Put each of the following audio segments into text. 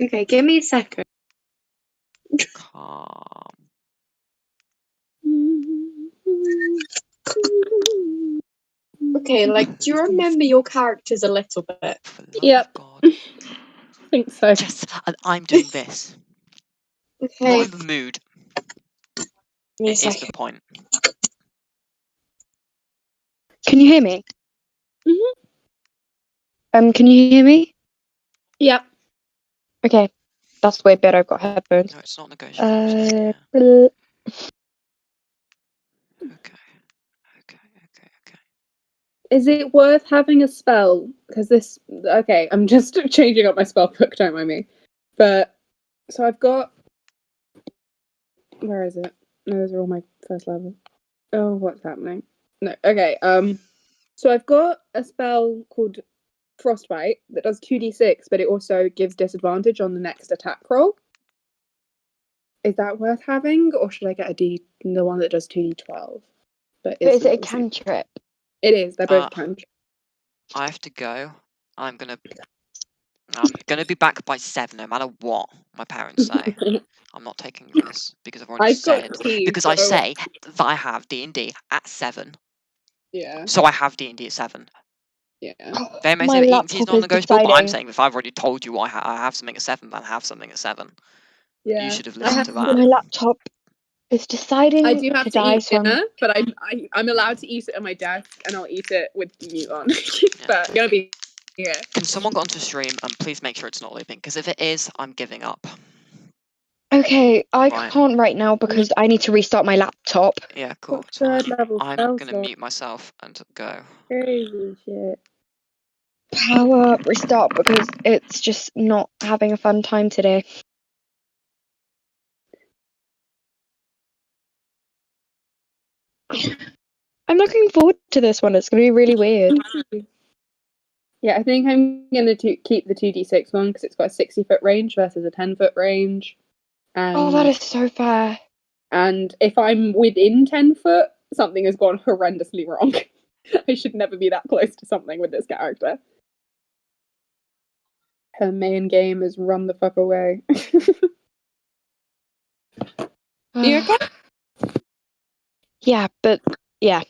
Okay, give me a second. Calm. Okay, like, do you remember your characters a little bit? For the love Yep. of God. I think so. Jess, I'm doing this. Okay, Not in the mood. give me a It is the second. point. Can you hear me? Mhm. Can you hear me? Yep. Okay, that's way better. I've got headphones. No, it's not negotiable. Yeah. Okay. Is it worth having a spell? Because this. Okay, I'm just changing up my spell book, don't mind me. But. So I've got. Where is it? No, those are all my first level. Oh, what's happening? No, okay. So I've got a spell called Frostbite that does 2d6, but it also gives disadvantage on the next attack roll. Is that worth having, or should I get the one that does 2d12? But is it a cantrip? It is. They're both cantrips. I have to go. I'm gonna be back by 7, no matter what my parents say. I'm not taking this because I've already said. Because I say that I have D&D at 7. Yeah. So I have D&D at 7. Yeah. They may say that E&T is non-negotiable, but I'm saying if I've already told you I have something at 7, then I have something at 7. Yeah. You should have listened to that. My laptop is deciding I do have to die, eat dinner, but I'm allowed to eat it at my desk, and I'll eat it with the mute on. But I'm gonna be here. Can someone go onto stream and please make sure it's not looping? Because if it is, I'm giving up. Okay, I can't right now because I need to restart my laptop. Yeah, cool. Third level I'm gonna mute myself and go. Crazy shit. Power up, restart because it's just not having a fun time today. I'm looking forward to this one. It's going to be really weird. Yeah, I think I'm going to keep the 2d6 one because it's got a 60-foot range versus a 10-foot range. Oh, that is so fair. And if I'm within 10 foot, something has gone horrendously wrong. I should never be that close to something with this character. Her main game is run the fuck away. You okay? Yeah, but yeah.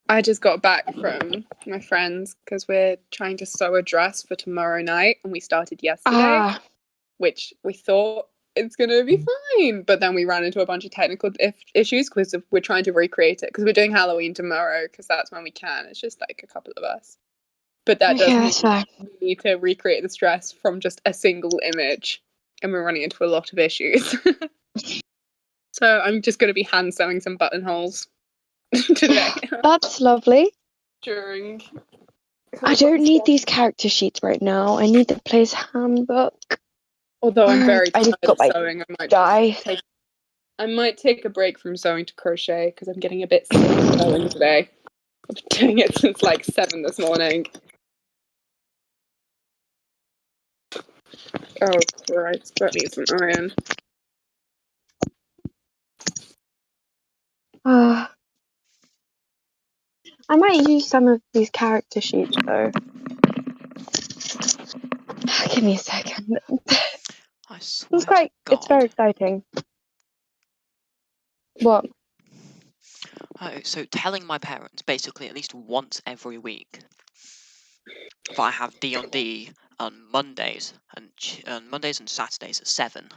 I just got back from my friends because we're trying to sew a dress for tomorrow night, and we started yesterday, which we thought it's going to be fine. But then we ran into a bunch of technical issues because we're trying to recreate it because we're doing Halloween tomorrow because that's when we can. It's just like a couple of us. But that does mean we need to recreate this dress from just a single image, and we're running into a lot of issues. So I'm just going to be hand sewing some buttonholes today. That's lovely. I don't need these character sheets right now. I need the player's handbook. Although I'm very tired of my sewing, I might take a break from sewing to crochet because I'm getting a bit sick of sewing today. I've been doing it since like 7 this morning. Oh Christ, that needs some iron. I might use some of these character sheets though. Give me a second. I swear It's very exciting. What? So telling my parents basically at least once every week that I have D&D on Mondays and Saturdays at 7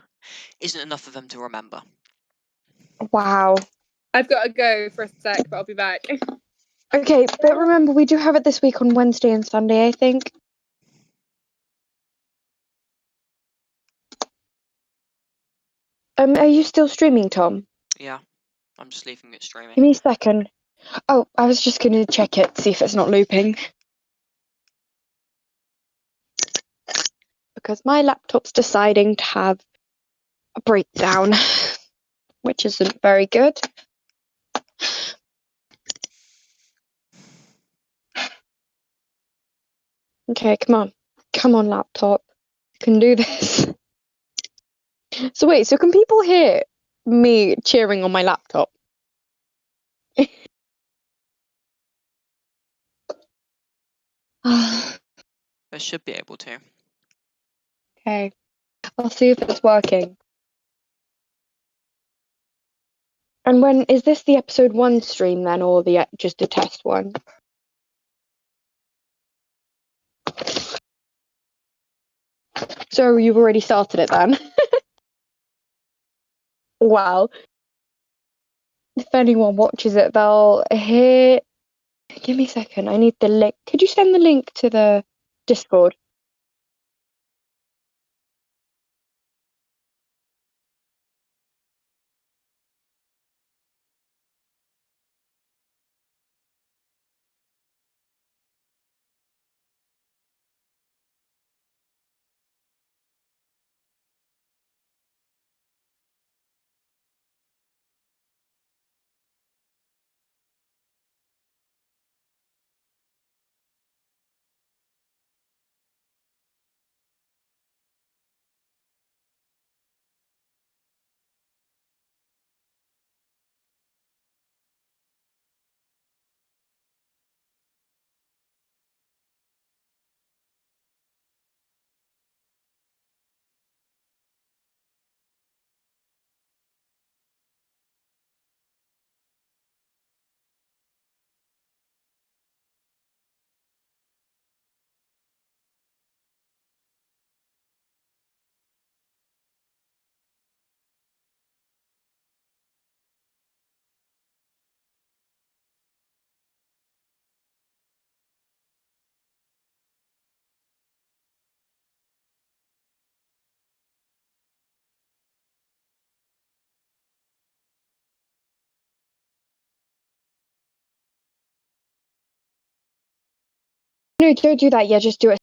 isn't enough for them to remember. Wow. I've got to go for a sec, but I'll be back. Okay, but remember we do have it this week on Wednesday and Sunday, I think. Are you still streaming, Tom? Yeah, I'm just leaving it streaming. Give me a second. Oh, I was just going to check it, see if it's not looping. Because my laptop's deciding to have a breakdown, which isn't very good. Okay, come on. Come on, laptop. You can do this. So wait, so can people hear me cheering on my laptop? They should be able to. Okay. I'll see if it's working. And when is this the episode 1 stream then, or just a test one? So you've already started it then? Wow. If anyone watches it, they'll hear. Give me a second. I need the link. Could you send the link to the Discord? No, don't do that. Yeah, just do it.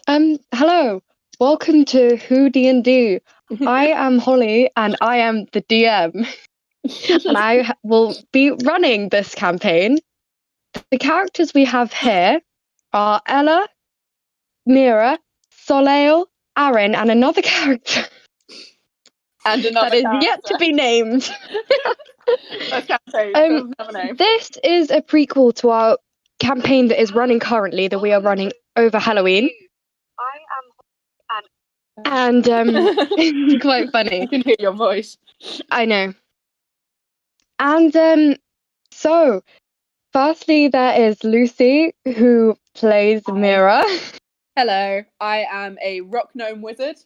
Hello. Welcome to Who D&D. I am Holly, and I am the DM. And I will be running this campaign. The characters we have here are Ella, Mira, Soleil, Aaron, and another character And another that is yet to be named. That campaign doesn't have a name. This is a prequel to our campaign that is running currently, that we are running over Halloween. And it's quite funny. I can hear your voice. I know. And so, firstly, there is Lucy, who plays Mira. Hello, I am a rock gnome wizard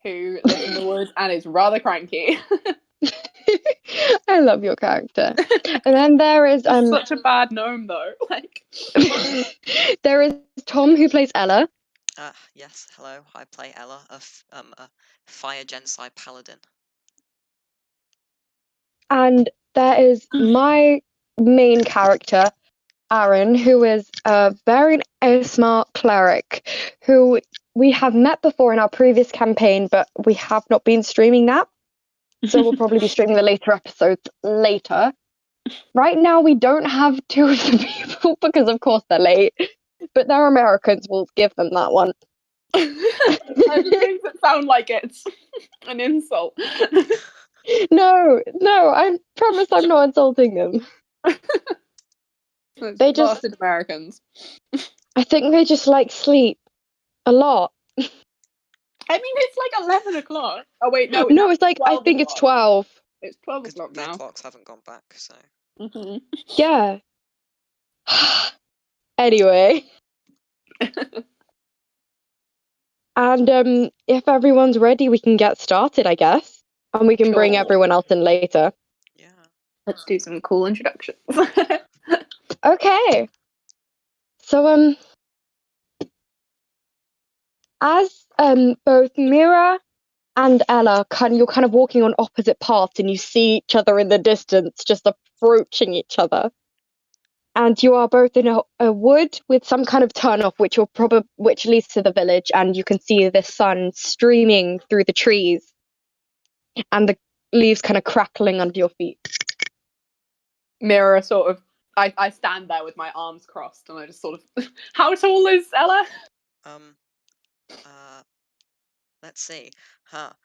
who lives in the woods and is rather cranky. I love your character. And then there is such a bad gnome though. Like there is Tom, who plays Ella. Yes, hello. I play Ella, a fire genocide paladin. And there is my main character, Aaron, who is a very smart cleric who we have met before in our previous campaign, but we have not been streaming that. So we'll probably be streaming the later episodes later. Right now, we don't have two of the people because, of course, they're late. But they're Americans. We'll give them that one. I just makes it sound like it's an insult. No, I promise I'm not insulting them. They just bastard Americans. I think they just like sleep a lot. I mean, it's like 11 o'clock. Oh wait, no. No, it's like I think it's 12. It's 12 o'clock now. Their clocks haven't gone back, so. Mm-hmm. Yeah. Anyway. And if everyone's ready, we can get started, I guess. And we can bring everyone else in later. Yeah. Let's do some cool introductions. Okay. So as both Mira and Ella, you're kind of walking on opposite paths, and you see each other in the distance, just approaching each other. And you are both in a wood with some kind of turnoff, which leads to the village, and you can see the sun streaming through the trees, and the leaves kind of crackling under your feet. Mira sort of, I stand there with my arms crossed, and I just sort of, how tall is Ella? Let's see.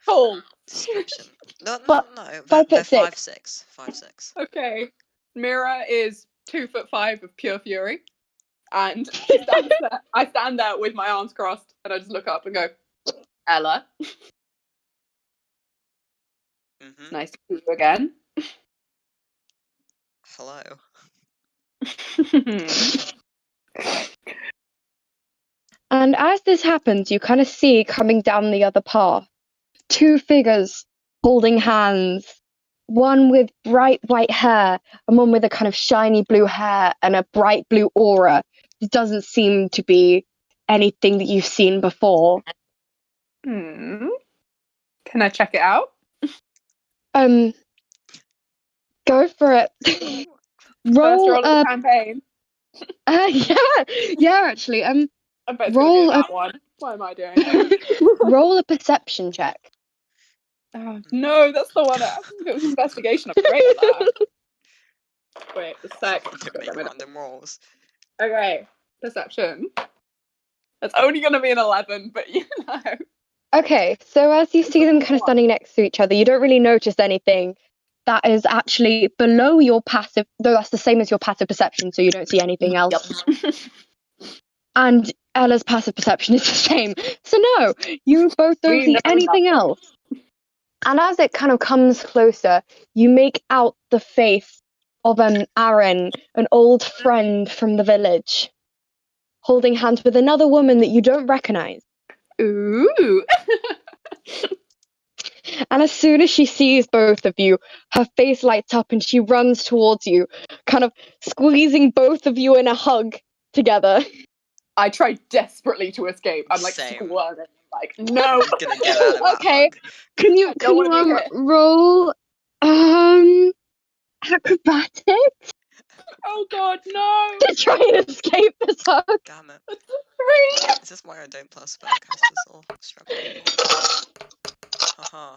Tall. Description. No. They're 5'6". 5'6". Okay. Mira is 2'5" of pure fury, and I stand there with my arms crossed, and I just look up and go, Ella. Mm-hmm. Nice to see you again. Hello. And as this happens, you kind of see coming down the other path two figures holding hands, one with bright white hair and one with a kind of shiny blue hair and a bright blue aura. It doesn't seem to be anything that you've seen before. Can I check it out? Go for it. First roll of the campaign. Yeah, actually. I bet it's roll gonna be that one. Why am I doing it? Roll a perception check. Oh, no, that's the one. It was investigation. I'm great at that. Wait a sec. Don't make random rolls. Okay, perception. That's only going to be an 11, but you know. Okay, so as you see them kind of standing next to each other, you don't really notice anything that is actually below your passive, though that's the same as your passive perception, so you don't see anything else. Yep. And Ella's passive perception is the same. So no, you both don't see anything else. And as it kind of comes closer, you make out the face of Aaron, an old friend from the village, holding hands with another woman that you don't recognize. Ooh. And as soon as she sees both of you, her face lights up and she runs towards you, kind of squeezing both of you in a hug together. I try desperately to escape. I'm like squirming, like no. Gonna get out of that Okay, hug. can you roll acrobatics? Oh god, no! to try and escape this hug. Damn it. It's a 3! Is this why I don't plus spellcasters or struggle anymore? Haha.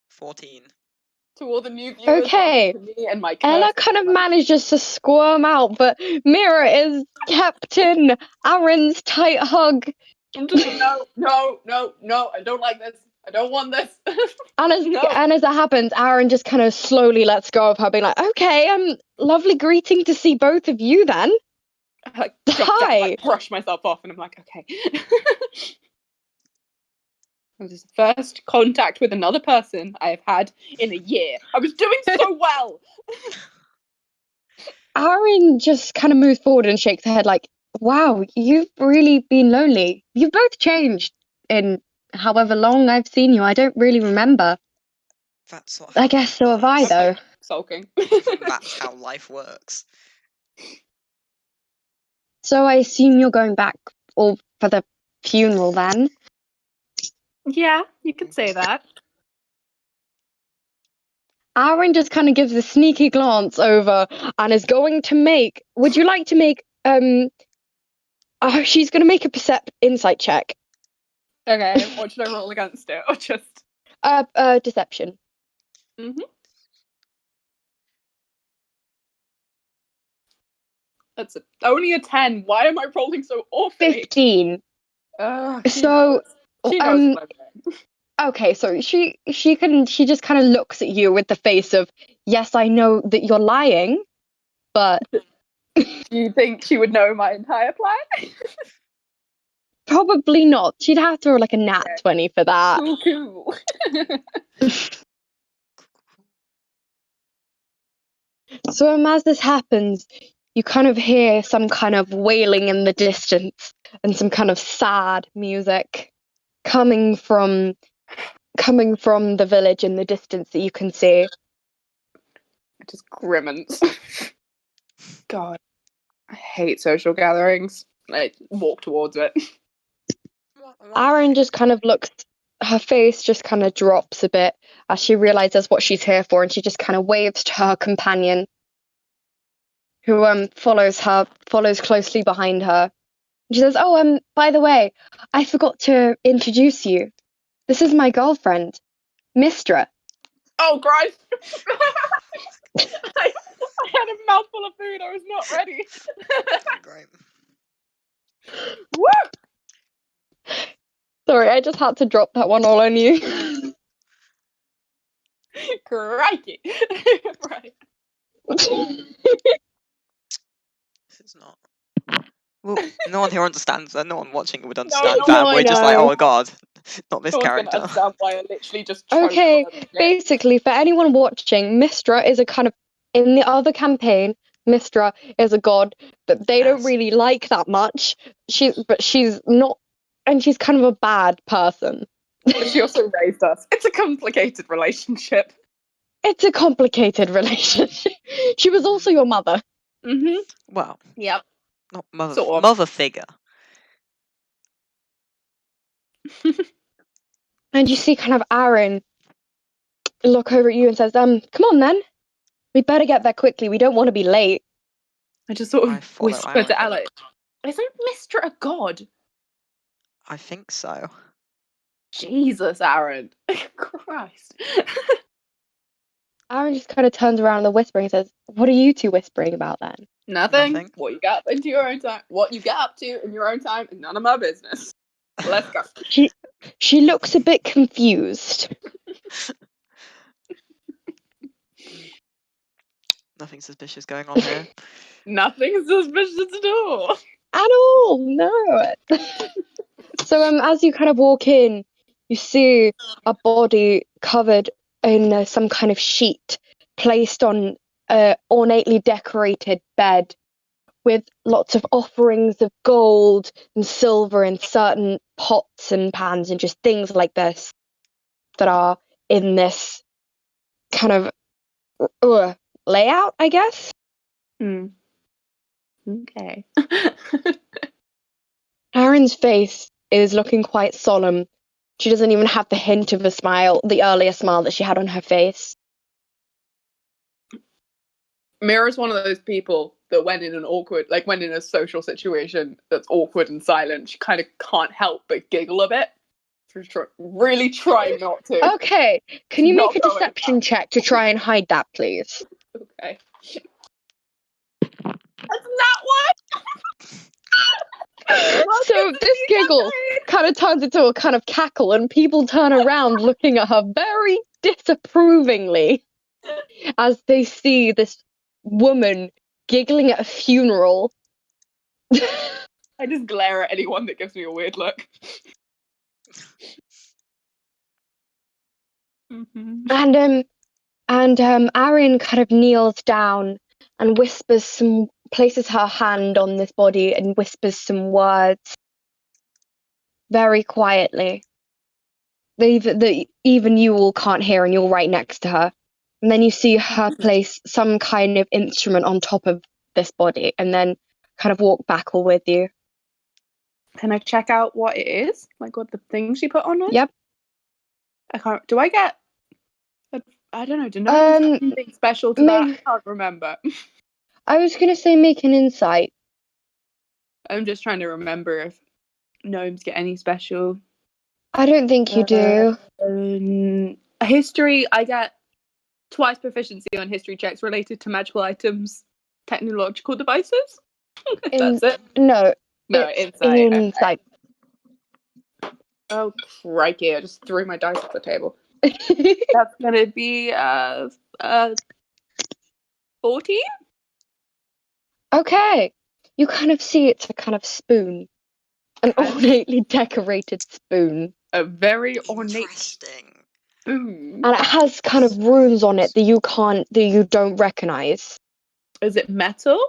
14. To all the new viewers, Okay. welcome to me and my Ella curse. kind of manages to squirm out, but Mira is kept in Aaron's tight hug. No, I don't like this. I don't want this. And as that happens, Aaron just kind of slowly lets go of her, being like, okay, lovely greeting to see both of you then. I like drop down, Hi. like, brush myself off, and I'm like, okay. This is the first contact with another person I have had in a year. I was doing so well. Aaron just kind of moves forward and shakes her head like, wow, you've really been lonely. You've both changed in however long I've seen you. I don't really remember. That's what I guess so have I, works. though. Sulking. That's how life works. So I assume you're going back all for the funeral then? Yeah, you could say that. Aaron just kind of gives a sneaky glance over and is going to make. Would you like to make? She's going to make a insight check. Okay, what should I roll against it, or just? Deception. Mm-hmm. That's only a 10. Why am I rolling so awfully? 15. So, she knows what I'm doing. okay, so she just kind of looks at you with the face of, yes, I know that you're lying, but Do you think she would know my entire plan? probably not. She'd have to roll like a nat 20 for that. Cool. So as this happens, you kind of hear some kind of wailing in the distance and some kind of sad music coming from the village in the distance that you can see. Just grimace. God, I hate social gatherings. I walk towards it. Aaron just kind of looks, her face just kind of drops a bit as she realizes what she's here for, and she just kind of waves to her companion, who follows closely behind her. She says, "Oh, by the way, I forgot to introduce you. This is my girlfriend, Mistra." Oh, Christ! I had a mouthful of food. I was not ready. Great. Woo! Sorry, I just had to drop that one all on you. Crikey! Right. This is not. Well, no one here understands that. No one watching would understand no, that. I We're just like, know. oh god, not this No one's gonna character. understand why I literally just choked Okay, on them. basically, for anyone watching, Mistra is a kind of, in the other campaign, Mistra is a god that they don't Yes. really like that much. But she's not, and she's kind of a bad person. But she also raised us. It's a complicated relationship. It's a complicated relationship. She was also your mother. Mm-hmm. Well, Yep. not mother, Sort of. mother figure. And you see kind of Aaron look over at you and says, come on then. We better get there quickly. We don't want to be late. I just sort I of follow whispered Aaron. to Alex, isn't Mistra a god? I think so. Jesus, Aaron. Christ. Aaron just kind of turns around and whispering and says, what are you two whispering about then? Nothing. What you get up into your own time. What you get up to in your own time is none of my business. Let's go. She looks a bit confused. Nothing suspicious going on here. Nothing suspicious at all. At all, no. So as you kind of walk in, you see a body covered in some kind of sheet placed on an ornately decorated bed with lots of offerings of gold and silver in certain pots and pans and just things like this that are in this kind of layout, I guess. Okay. Aaron's face is looking quite solemn. She doesn't even have the hint of a smile, the earlier smile that she had on her face. Mira's one of those people that when in a social situation that's awkward and silent, she kind of can't help but giggle a bit. Really try not to. Okay, can you make Not a going deception check to try and hide that, please? Okay. That's not one! So this giggle kind of turns into a kind of cackle, and people turn around looking at her very disapprovingly as they see this woman giggling at a funeral. I just glare at anyone that gives me a weird look. And Erin kind of kneels down and places her hand on this body and whispers some words very quietly. Even you all can't hear, and you're right next to her. And then you see her place some kind of instrument on top of this body, and then kind of walk back all with you. Can I check out what it is? Like what the thing she put on was? Yep. I can't. Do I get? I don't know. Do gnomes have anything special to that? I can't remember. I was gonna say make an insight. I'm just trying to remember if gnomes get any special. I don't think you do. History, I get twice proficiency on history checks related to magical items, technological devices. That's it. No, insight. Insight. Okay. Oh crikey! I just threw my dice off the table. That's gonna be 14. Okay, you kind of see it's a kind of spoon, an ornately decorated spoon. A very ornate Interesting. spoon. And it has kind of runes on it that you don't recognize. Is it metal?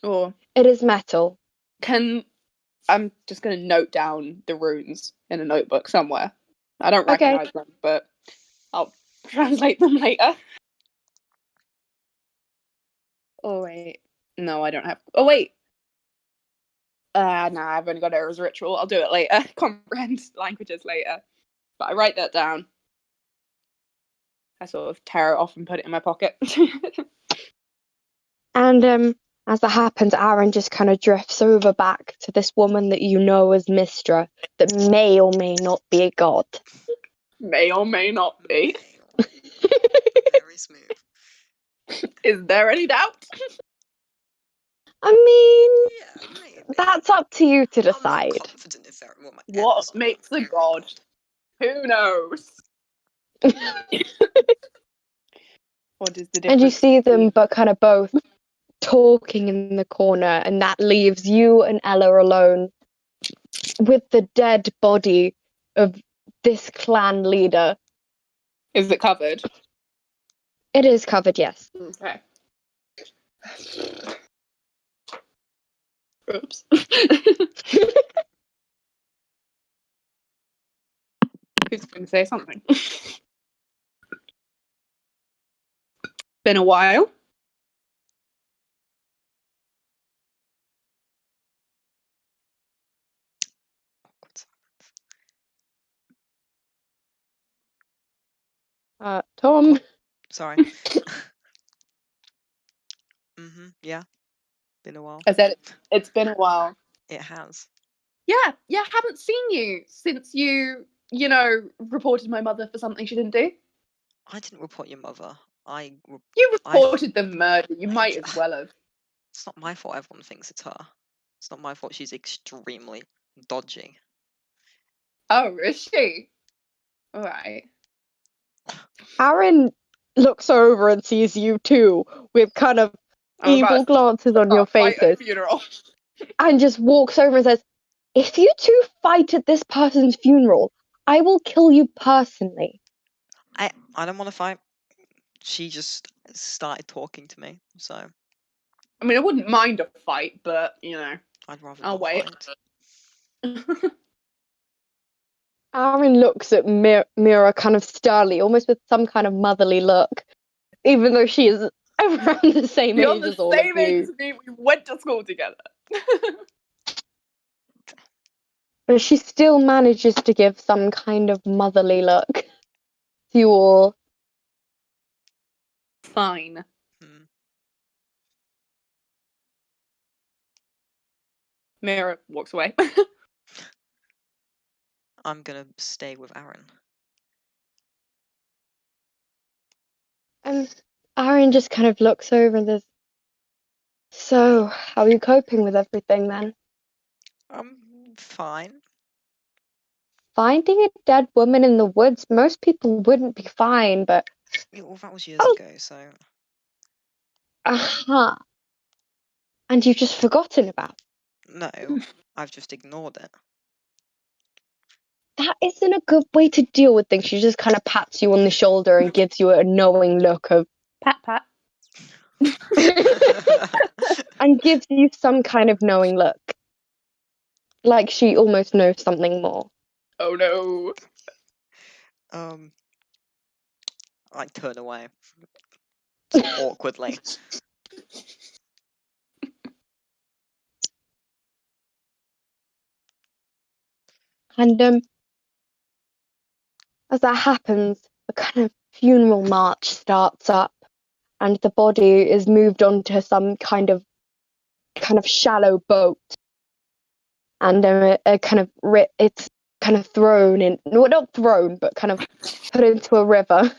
Or it is metal. I'm just gonna note down the runes in a notebook somewhere. I don't Okay. recognize them, but I'll translate them later. Oh wait. No, I don't have. Oh wait. Nah, I've only got Era's ritual. I'll do it later. Comprehend languages later. But I write that down. I sort of tear it off and put it in my pocket. And as that happens, Aaron just kind of drifts over back to this woman that you know as Mistra, that may or may not be a god. May or may not be. Very smooth. Is there any doubt? I mean, Yeah, maybe. that's up to you to I'm not decide. confident if there are What makes a god? Who knows? What is the difference? And you see them, but kind of both talking in the corner, and that leaves you and Ella alone with the dead body of this clan leader. Is it covered? It is covered, yes. Okay. Oops. Who's going to say something? Been a while. Tom? Sorry. Yeah. Been a while. I said it's been a while. It has. Yeah, haven't seen you since you reported my mother for something she didn't do. I didn't report your mother. You reported the murder. You might as well have. It's not my fault everyone thinks it's her. It's not my fault she's extremely dodgy. Oh, is she? All right. Aaron looks over and sees you too, with kind of evil glances on your faces, Funeral. and just walks over and says, "If you two fight at this person's funeral, I will kill you personally." I don't want to fight. She just started talking to me, so. I mean, I wouldn't mind a fight, but I'd rather. I'll wait. Aaron looks at Mira kind of sternly, almost with some kind of motherly look, even though she is around the same age as all of you. Age as me. We went to school together. But she still manages to give some kind of motherly look to you all. Fine. Mira walks away. I'm gonna stay with Aaron. Aaron just kind of looks over and says, "So, how are you coping with everything then? Fine. Finding a dead woman in the woods, most people wouldn't be fine, but Yeah, well, that was years ago, so aha. And you've just forgotten about it. no, I've just ignored it. That isn't a good way to deal with things." She just kind of pats you on the shoulder and gives you a knowing look of, Pat. and gives you some kind of knowing look. Like she almost knows something more. Oh no. I turn away. Sort of awkwardly. And as that happens, a kind of funeral march starts up, and the body is moved onto some kind of shallow boat, and it's kind of thrown in, no, not thrown, but kind of put into a river.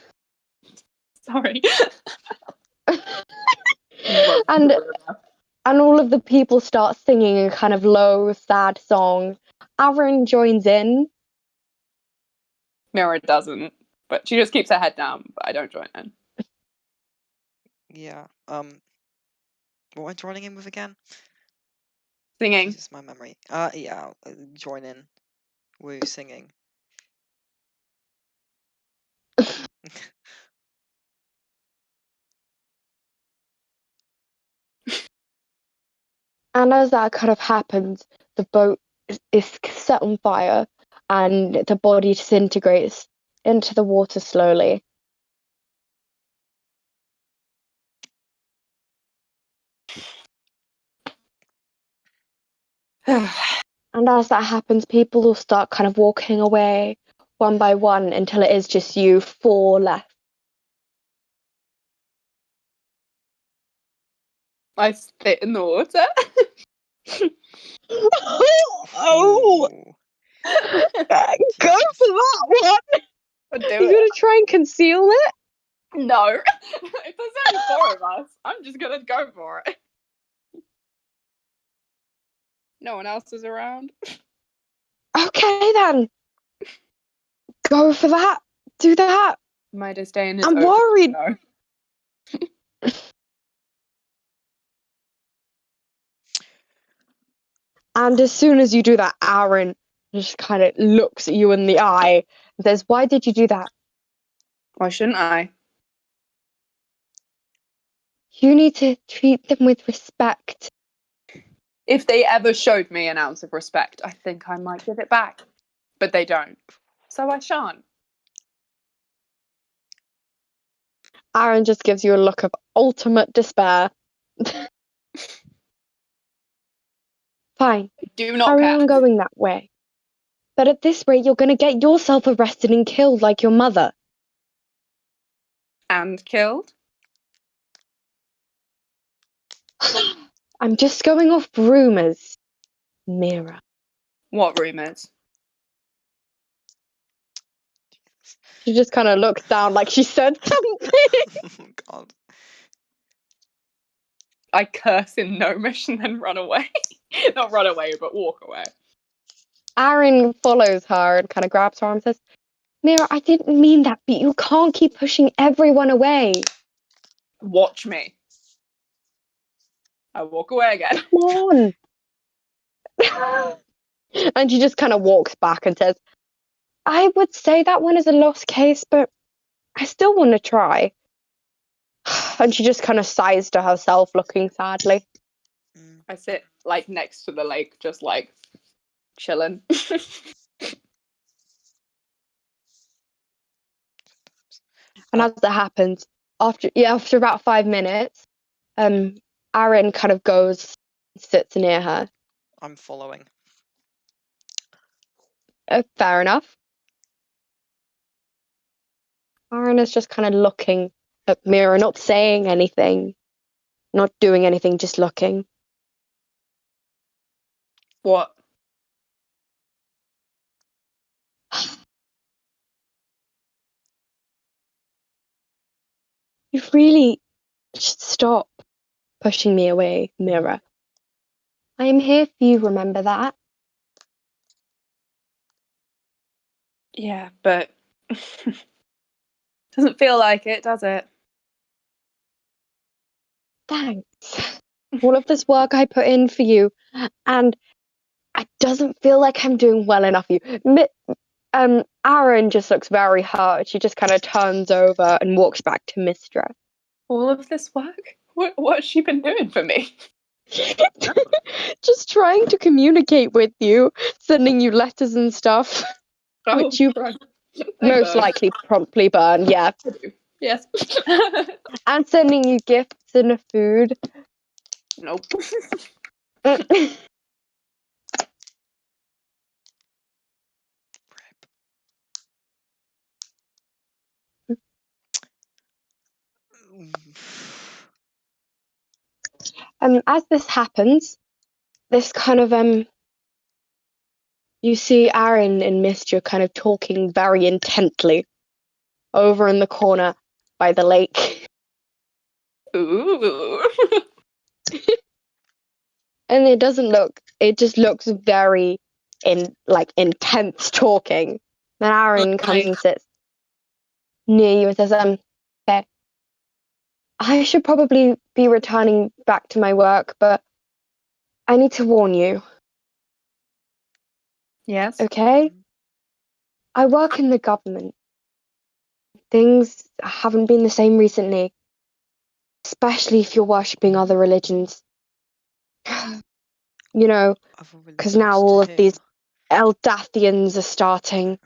Sorry. and all of the people start singing a kind of low, sad song. Aaron joins in. Mira doesn't, but she just keeps her head down, but I don't join in. Yeah. What am I joining in with again? Singing. Jesus, my memory. Yeah, I'll join in. Woo, singing. And as that kind of happens, the boat is set on fire and the body disintegrates into the water slowly. And as that happens, people will start kind of walking away one by one until it is just you four left. I spit in the water. Oh, Ooh, go for that one! I'll do You're it. gonna try and conceal it? No. If there's only four of us, I'm just gonna go for it. No one else is around. Okay then. Go for that. Do that. My disdain is I'm over. worried. No. And as soon as you do that, Aaron just kind of looks at you in the eye and says, "Why did you do that? Why shouldn't I? You need to treat them with respect." If they ever showed me an ounce of respect, I think I might give it back. But they don't. So I shan't. Aaron just gives you a look of ultimate despair. Fine, I do not carry care. on going that way. But at this rate, you're going to get yourself arrested and killed like your mother. And killed? I'm just going off rumours, Mira. What rumours? She just kind of looks down like she said something. oh God. I curse in Gnomish and then run away. Not run away, but walk away. Aaron follows her and kind of grabs her arm and says, "Mira, I didn't mean that, but you can't keep pushing everyone away. Watch me. I walk away again. Come on." And she just kind of walks back and says, "I would say that one is a lost case, but I still want to try." And she just kind of sighs to herself, looking sadly. I sit like next to the lake, just like chilling. And as that happens, after about 5 minutes, Aaron kind of goes, sits near her. I'm following. Fair enough. Aaron is just kind of looking at Mira, not saying anything, not doing anything, just looking. What? You really should stop pushing me away, Mira. I am here for you, remember that? Yeah, but doesn't feel like it, does it? Thanks. All of this work I put in for you, and it doesn't feel like I'm doing well enough for you. Aaron just looks very hurt. She just kind of turns over and walks back to Mistra. All of this work? What has she been doing for me? Just trying to communicate with you, sending you letters and stuff, which you right. most likely promptly burn, yeah. I do. Yes. And sending you gifts and food. Nope. As this happens, this kind of you see Aaron and Mistra kind of talking very intently over in the corner by the lake. Ooh. And it just looks very intense talking. Then Aaron comes and sits near you and says, okay, I should probably be returning back to my work, but I need to warn you, Yes. okay? I work in the government. Things haven't been the same recently, especially if you're worshipping other religions. You know, because now all of these Eldathians are starting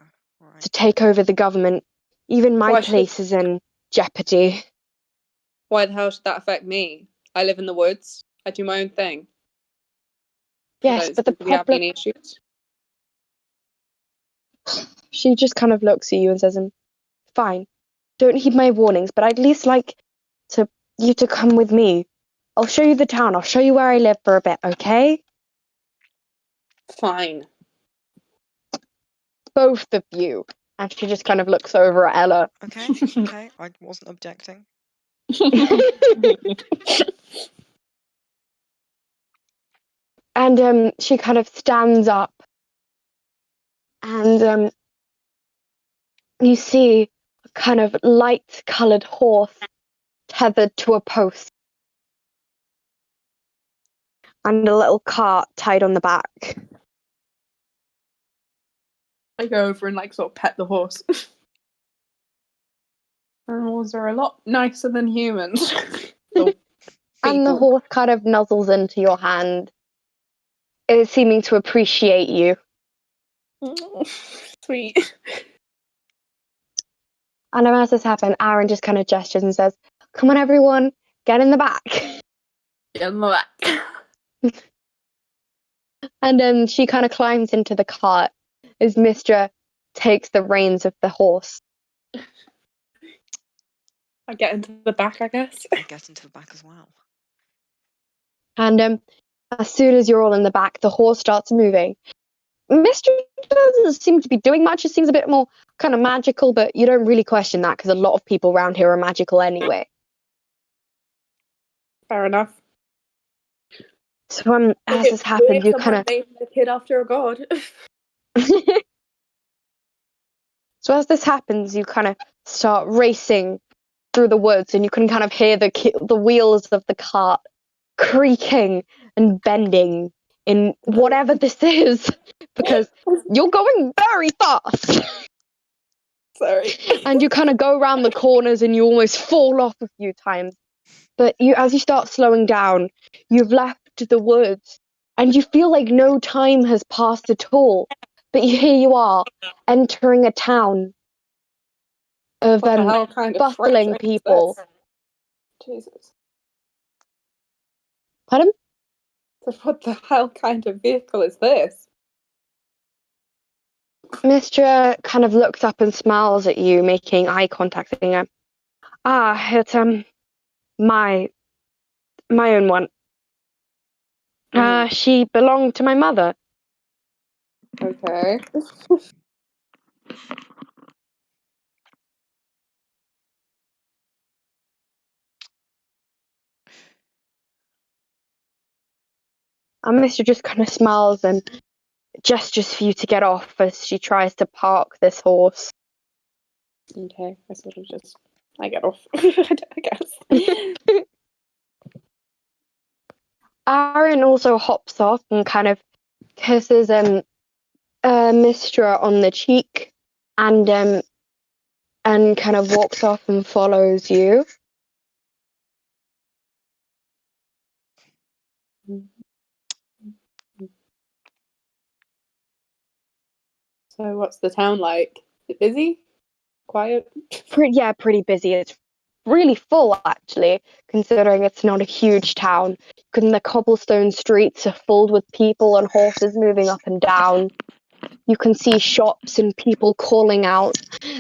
to take over the government. Even my place is in jeopardy. Why the hell should that affect me? I live in the woods. I do my own thing. Yes, but the Do we have problem... any issues? She just kind of looks at you and says, fine, don't heed my warnings, but I'd at least like you to come with me. I'll show you the town. I'll show you where I live for a bit, okay? Fine. Both of you. And she just kind of looks over at Ella. Okay, I wasn't objecting. And she kind of stands up. And you see a kind of light-coloured horse tethered to a post. And a little cart tied on the back. I go over and sort of pet the horse. Animals are a lot nicer than humans. And the horse kind of nuzzles into your hand, seeming to appreciate you. Oh, sweet. And as this happens, Aaron just kind of gestures and says, come on, everyone, get in the back. Get in the back. And then she kind of climbs into the cart as Mistra takes the reins of the horse. I get into the back, I guess. I get into the back as well. And as soon as you're all in the back, the horse starts moving. Mistra doesn't seem to be doing much. It seems a bit more kind of magical, but you don't really question that because a lot of people around here are magical anyway. Fair enough. So as this happened, you kind of... named a kid after a god. So as this happens, you kind of start racing through the woods, and you can kind of hear the wheels of the cart creaking and bending in whatever this is, because you're going very fast. Sorry. And you kind of go around the corners and you almost fall off a few times. But as you start slowing down, you've left the woods and you feel like no time has passed at all. But here you are, entering a town of bustling people. Jesus. Pardon? So what the hell kind of vehicle is this? Mistra kind of looks up and smiles at you, making eye contact, saying, it's my own one. She belonged to my mother. Okay. And Mister just kind of smiles and gestures for you to get off as she tries to park this horse. Okay, I sort of just, I get off, I guess. Aaron also hops off and kind of kisses Mistra on the cheek and kind of walks off and follows you. So what's the town like? Is it busy? Quiet? Pretty busy. It's really full, actually, considering it's not a huge town. And the cobblestone streets are filled with people and horses moving up and down. You can see shops and people calling out,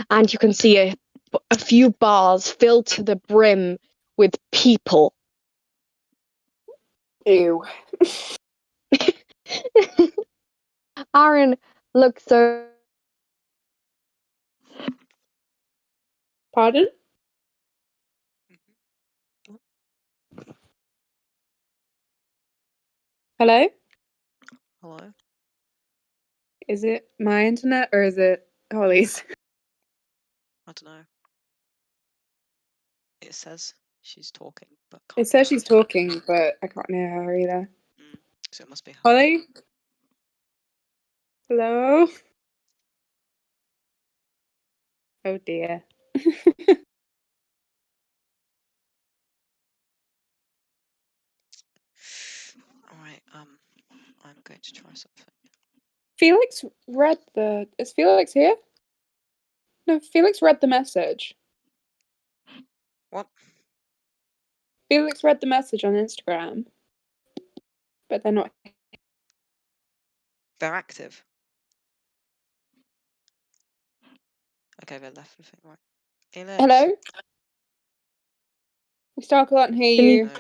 and you can see a few bars filled to the brim with people. Ew. Aaron looks over. Pardon? Hello? Hello? Is it my internet or is it Holly's? I don't know. It says she's talking, but It can't says hear she's her. talking, but I can't hear her either. So it must be her. Holly? Hello? Oh dear. Alright, I'm going to try something. Felix read the... Is Felix here? No, Felix read the message. What? Felix read the message on Instagram. But they're not... They're active. Okay, they're left, I think, right. Felix? Hello? We still can't hear Can you- you. No.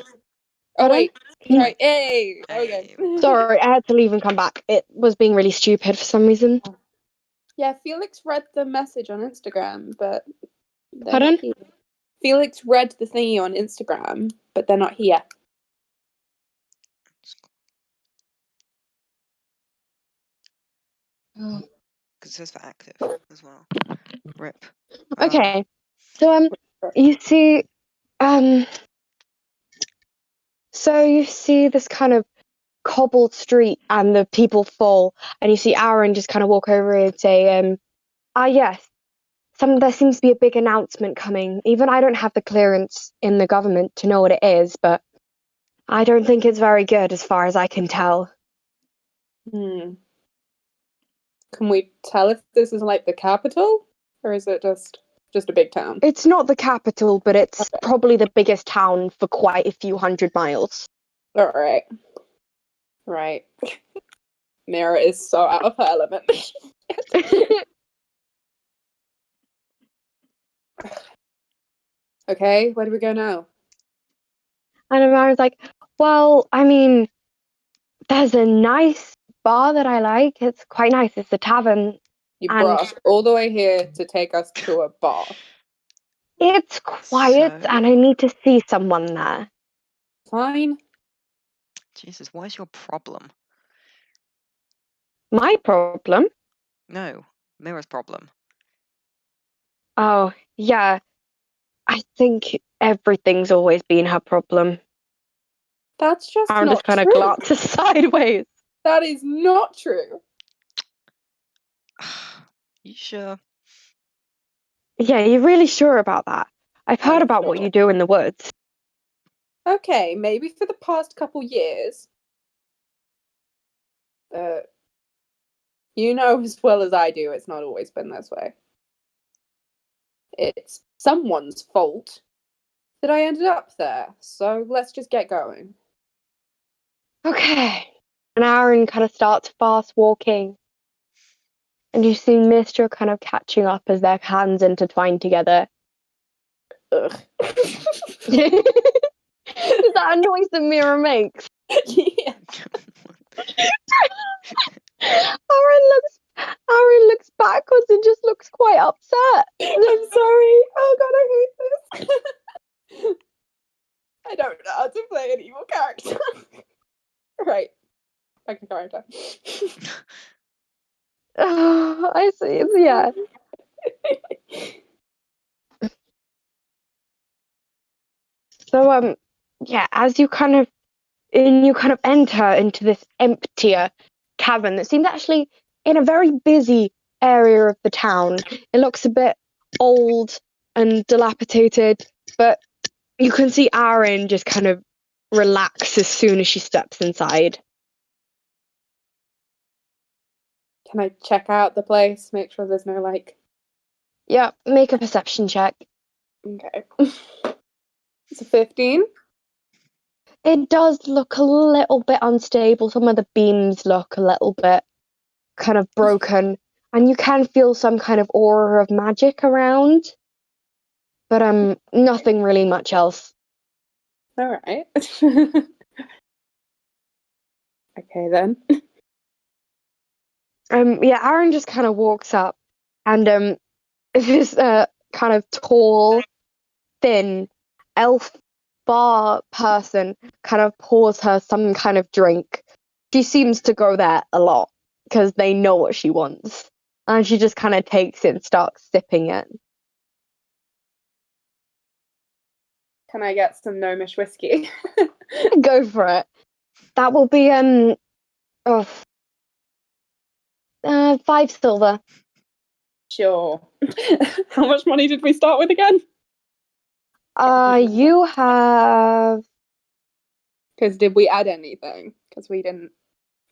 Oh Pardon? wait. Can you- Sorry. Hey! Okay. Hey. Sorry, I had to leave and come back. It was being really stupid for some reason. Yeah, Felix read the message on Instagram, but they're Pardon? not here. Felix read the thingy on Instagram, but they're not here. Because it says they're active as well. Rip. Okay, so you see, so you see this kind of cobbled street and the people fall, and you see Aaron just kind of walk over and say, yes, there seems to be a big announcement coming. Even I don't have the clearance in the government to know what it is, but I don't think it's very good as far as I can tell. Can we tell if this is like the capital, or is it just a big town? It's not the capital, but it's Okay. probably the biggest town for quite a few hundred miles. All right. Right. Mira is so out of her element. Okay, where do we go now? And Aaron's like, well, I mean, there's a nice bar that I like. It's quite nice. It's a tavern. You And- brought us all the way here to take us to a bar. It's quiet, So- and I need to see someone there. Fine. Jesus, what is your problem? My problem? No, Mira's problem. Oh, yeah. I think everything's always been her problem. That's just Aaron not just kind of true. glances sideways. That is not true. You sure? Yeah, you're really sure about that? I've heard I'm about what sure. you do in the woods. Okay, maybe for the past couple years. You know as well as I do, it's not always been this way. It's someone's fault that I ended up there, so let's just get going. Okay. And Aaron kind of starts fast walking. And you see Mistra kind of catching up as their hands intertwine together. Ugh. Is that a noise that Mira makes? Yeah. Aaron looks backwards and just looks quite upset. I'm sorry. Oh god, I hate this. I don't know how to play an evil character. Right. Back to character. I see. Yeah. So yeah, as you kind of enter into this emptier cavern that seems actually in a very busy area of the town. It looks a bit old and dilapidated, but you can see Aaron just kind of relax as soon as she steps inside. Can I check out the place? Make sure there's no Yeah, make a perception check. Okay. It's a 15. It does look a little bit unstable. Some of the beams look a little bit kind of broken, and you can feel some kind of aura of magic around, but nothing really much else. All right. Okay then. Yeah, Aaron just kind of walks up, and this kind of tall, thin elf bar person kind of pours her some kind of drink. She seems to go there a lot because they know what she wants, and she just kind of takes it and starts sipping it. Can I get some gnomish whiskey? Go for it. That will be 5 silver. Sure. How much money did we start with again? You have. Because did we add anything? Because we didn't.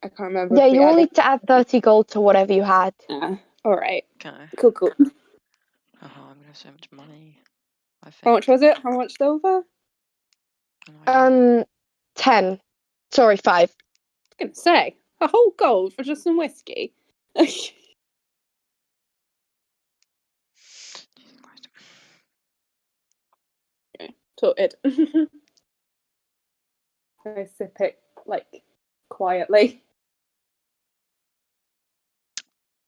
I can't remember. Yeah, if we you will added... need to add 30 gold to whatever you had. All right. Okay. Cool. Oh, I'm gonna have so much money. I think. How much was it? How much silver? 10. Sorry, 5. I was gonna say a whole gold for just some whiskey. Okay, sorted. I sip it quietly.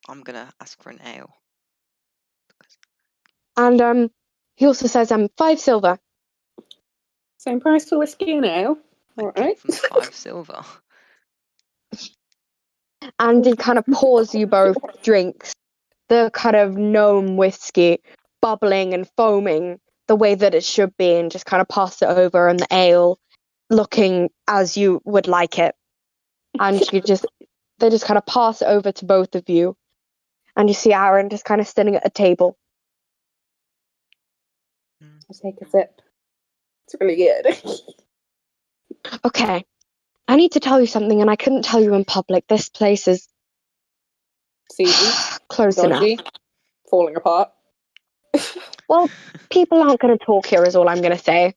I'm gonna ask for an ale. And he also says 5 silver. Same price for whiskey and ale. All I right. gave them 5 silver. And he kind of pours you both drinks. The kind of gnome whiskey bubbling and foaming the way that it should be, and just kind of pass it over, and the ale looking as you would like it. And they just kind of pass it over to both of you. And you see Aaron just kind of sitting at a table. I'll take a sip. It's really good. Okay, I need to tell you something, and I couldn't tell you in public. This place is Seedy, close dodgy, enough. falling apart. Well, people aren't going to talk here, is all I'm going to say.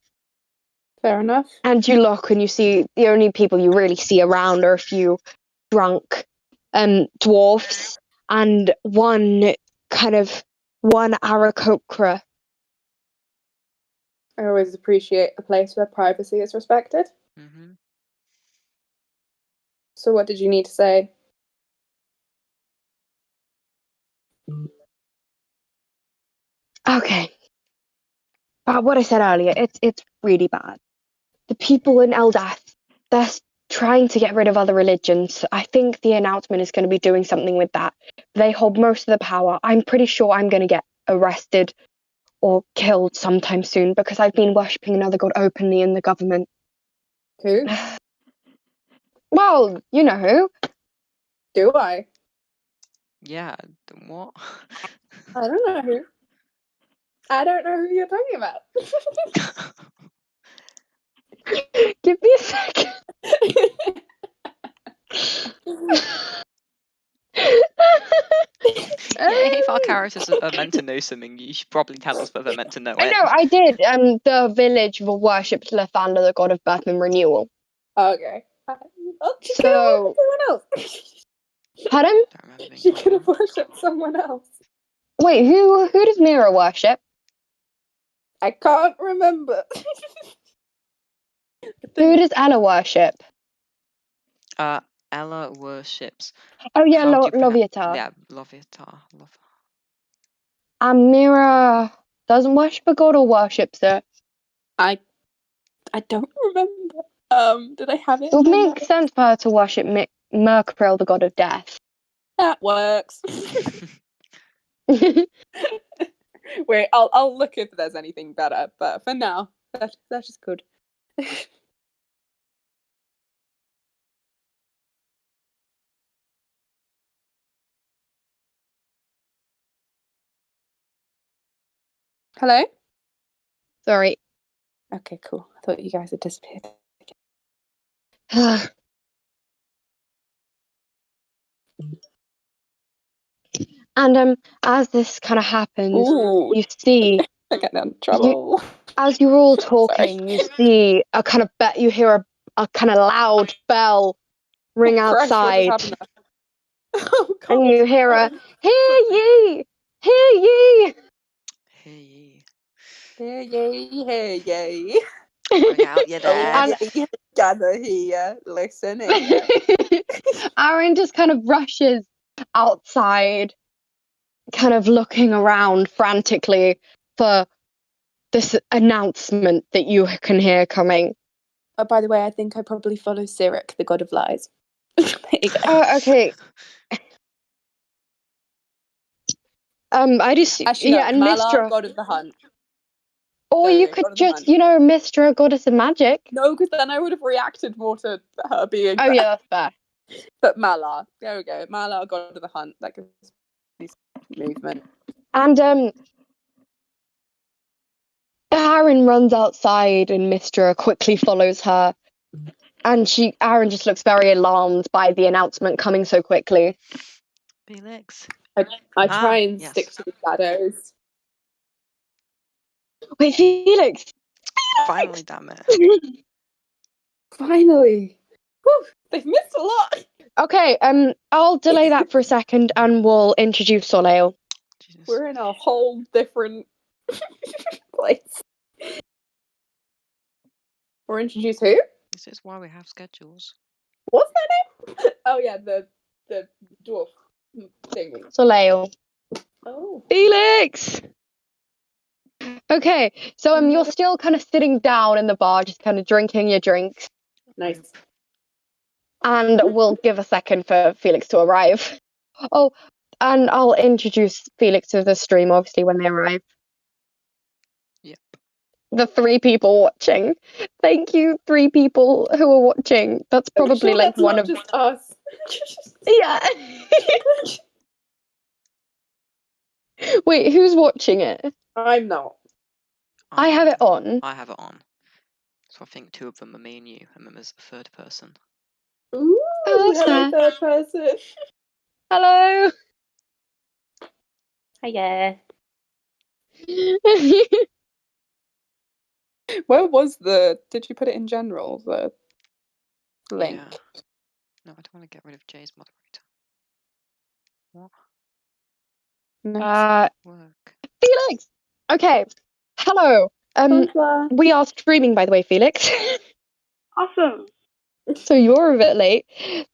Fair enough. And you look and you see the only people you really see around are a few drunk dwarfs and one Aarakocra. I always appreciate a place where privacy is respected. Mm-hmm. So what did you need to say? Okay. But what I said earlier, it's really bad. The people in Eldath, they're trying to get rid of other religions. I think the announcement is going to be doing something with that. They hold most of the power. I'm pretty sure I'm going to get arrested or killed sometime soon because I've been worshipping another god openly in the government. Who? Well, you know who. Do I? Yeah. What? I don't know who. I don't know who you're talking about. Give me a second. If our characters are meant to know something, you should probably tell us, but they're meant to know I it. know, I did. The village will worship Lathander, the god of birth and renewal. Okay. She could have So, worshipped someone else. pardon? Don't remember being She told could have that. worshipped someone else. Wait, who does Mira worship? I can't remember. Who does Ella worship? Ella worships. Oh yeah, How do you pronounce? Loviatar. Yeah, Loviatar. And Mira doesn't worship a god or worships it. I don't remember. Did I have it? It would make sense for her to worship Mercurial, the god of death. That works. Wait, I'll look if there's anything better, but for now, that's just good. Hello? Sorry. Okay, cool. I thought you guys had disappeared. And as this kind of happens, Ooh, you see, I got in trouble. as you're all talking, you see a kind of you hear a kind of loud bell ring Christ, what just outside, happened there? Oh, God. and you hear a "Hear ye, hear ye." Hey. Hey, yay, hey, yay. Bring out your Oh, dad. yay, gather here, listen here. Aaron just kind of rushes outside, kind of looking around frantically for this announcement that you can hear coming. Oh, by the way, I think I probably follow Cyric, the god of lies. There you go. Oh, okay. I just Actually, no, and Malar, Mistra. god of the hunt. Or There you go, could god of the just, hunt. Mistra, goddess of magic. No, because then I would have reacted more to her being Oh there. yeah, that's fair. But Malar, there we go. Malar, god of the hunt. That gives me movement. And Aaron runs outside and Mistra quickly follows her. And Aaron just looks very alarmed by the announcement coming so quickly. Felix. I try and yes. stick to the shadows. Wait, Felix! Finally, damn it. Finally. Whew, they've missed a lot. Okay, I'll delay that for a second and we'll introduce Soleil. Jesus. We're in a whole different place. We're introduced who? This is why we have schedules. What's their name? Oh yeah, the dwarf thingy. Soleil. Oh. Felix! Okay, so you're still kind of sitting down in the bar, just kind of drinking your drinks. Nice. And we'll give a second for Felix to arrive. Oh, and I'll introduce Felix to the stream, obviously, when they arrive. Yep. The 3 people watching. Thank you, 3 people who are watching. That's probably like that's one not of just us. Yeah. Wait, who's watching it? I'm not. I have it on. I have it on. So I think 2 of them are me and you, and then there's a 3rd person. Ooh, Oh, that's hello, fair. 3rd person. Hello. Hiya. Where was did you put it in general, the link? Yeah. No, I don't want to get rid of Jay's moderator. What? Nice. Work. Felix. Okay. Hello. Bonsoir. We are streaming, by the way, Felix. Awesome. So you're a bit late.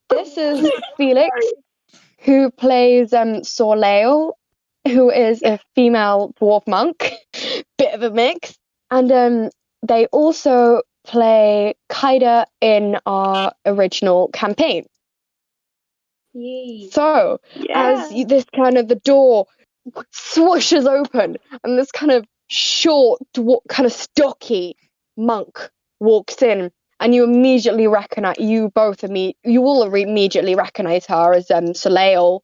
This is Felix, who plays Soleil, who is a female dwarf monk. Bit of a mix. And they also play Kaida in our original campaign. Yay. So, as this kind of the door swooshes open, and this kind of short, kind of stocky monk walks in, and you immediately recognize you will immediately recognize her as Soleil,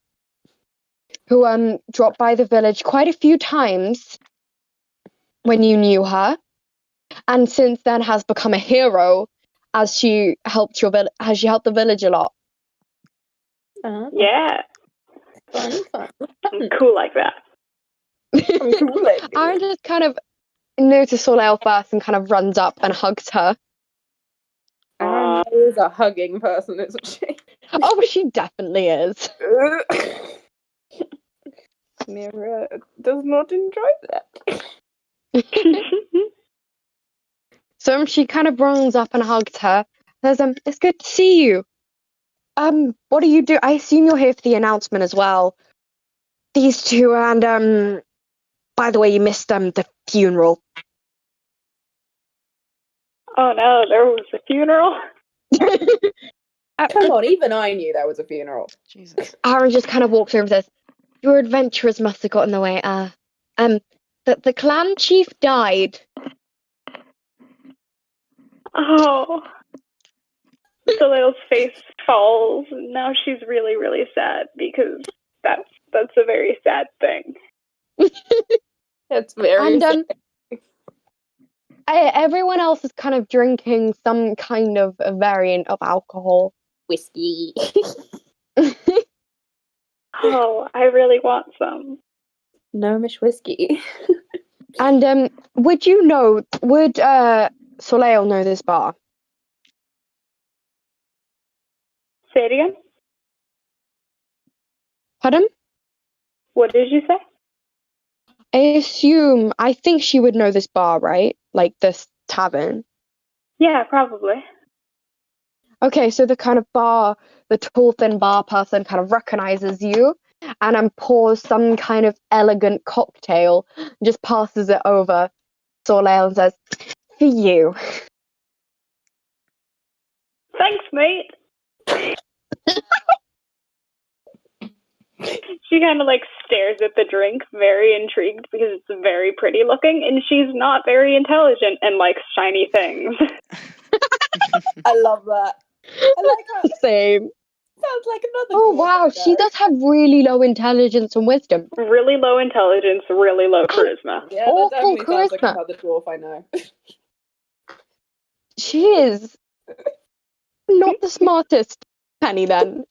who dropped by the village quite a few times when you knew her, and since then has become a hero as she helped the village a lot. Yeah. Fun. I'm cool like that. I'm cool like Aaron just kind of notices Soleil first and kind of runs up and hugs her. Aaron is a hugging person, isn't she? Oh, she definitely is. Mira does not enjoy that. So she kind of runs up and hugs her. Says, "It's good to see you. what do you do? I assume you're here for the announcement as well. These two, and by the way, you missed the funeral. Oh no, there was a funeral. Come on, even I knew there was a funeral. Jesus. Aaron just kind of walks over and says, "Your adventurers must have got in the way. The clan chief died." Oh. Soleil's face falls, and now she's really, really sad because that's a very sad thing. It's very And sad. everyone else is kind of drinking some kind of a variant of alcohol. Whiskey. Oh, I really want some. Gnomish whiskey. And would Soleil know this bar? Say it again? Pardon? What did you say? I think she would know this bar, right? Like this tavern. Yeah, probably. Okay, so the kind of the tall, thin bar person kind of recognizes you and pours some kind of elegant cocktail, just passes it over Soleil and says, "For you." Thanks, mate. She kind of like stares at the drink, very intrigued because it's very pretty looking, and she's not very intelligent and likes shiny things. I love that. I like that. Same. Sounds like another. Oh wow, she does have really low intelligence and wisdom. Really low intelligence, really low charisma. Yeah, awful that definitely sounds like charisma. another dwarf I know. She is not the smartest Penny then.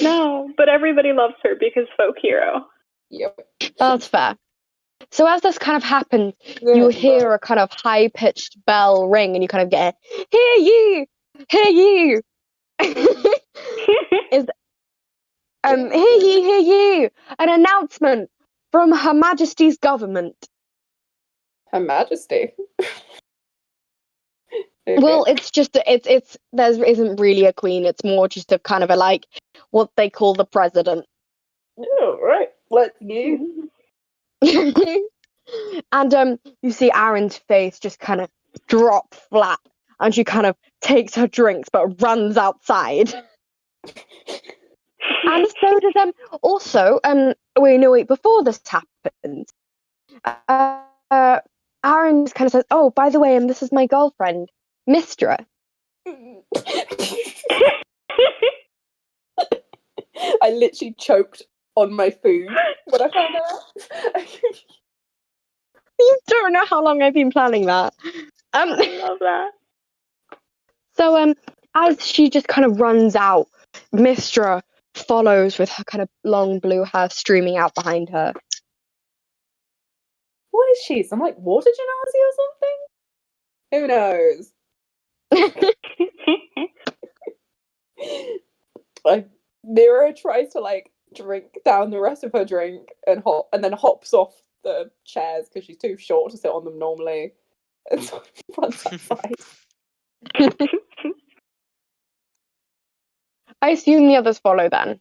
No, but everybody loves her because folk hero. Yep. That's fair. So as this kind of happens, you hear a kind of high-pitched bell ring and you kind of get a, "Hear ye! Hear ye!" Hear ye! An announcement from Her Majesty's government. Her Majesty. Well, it's just there isn't really a queen. It's more just a kind of a like what they call the president. Oh, right. Let's you. And you see Aaron's face just kind of drop flat, and she kind of takes her drinks but runs outside. And so does also wait, before this happens, Aaron just kind of says, "Oh, by the way, this is my girlfriend, Mistra." I literally choked on my food when I found out. You don't know how long I've been planning that. I love that. So as she just kind of runs out, Mistra follows with her kind of long blue hair streaming out behind her. What is she? Some like water genasi or something? Who knows? Like Mira tries to like drink down the rest of her drink and then hops off the chairs because she's too short to sit on them normally. And so runs outside. I assume the others follow then.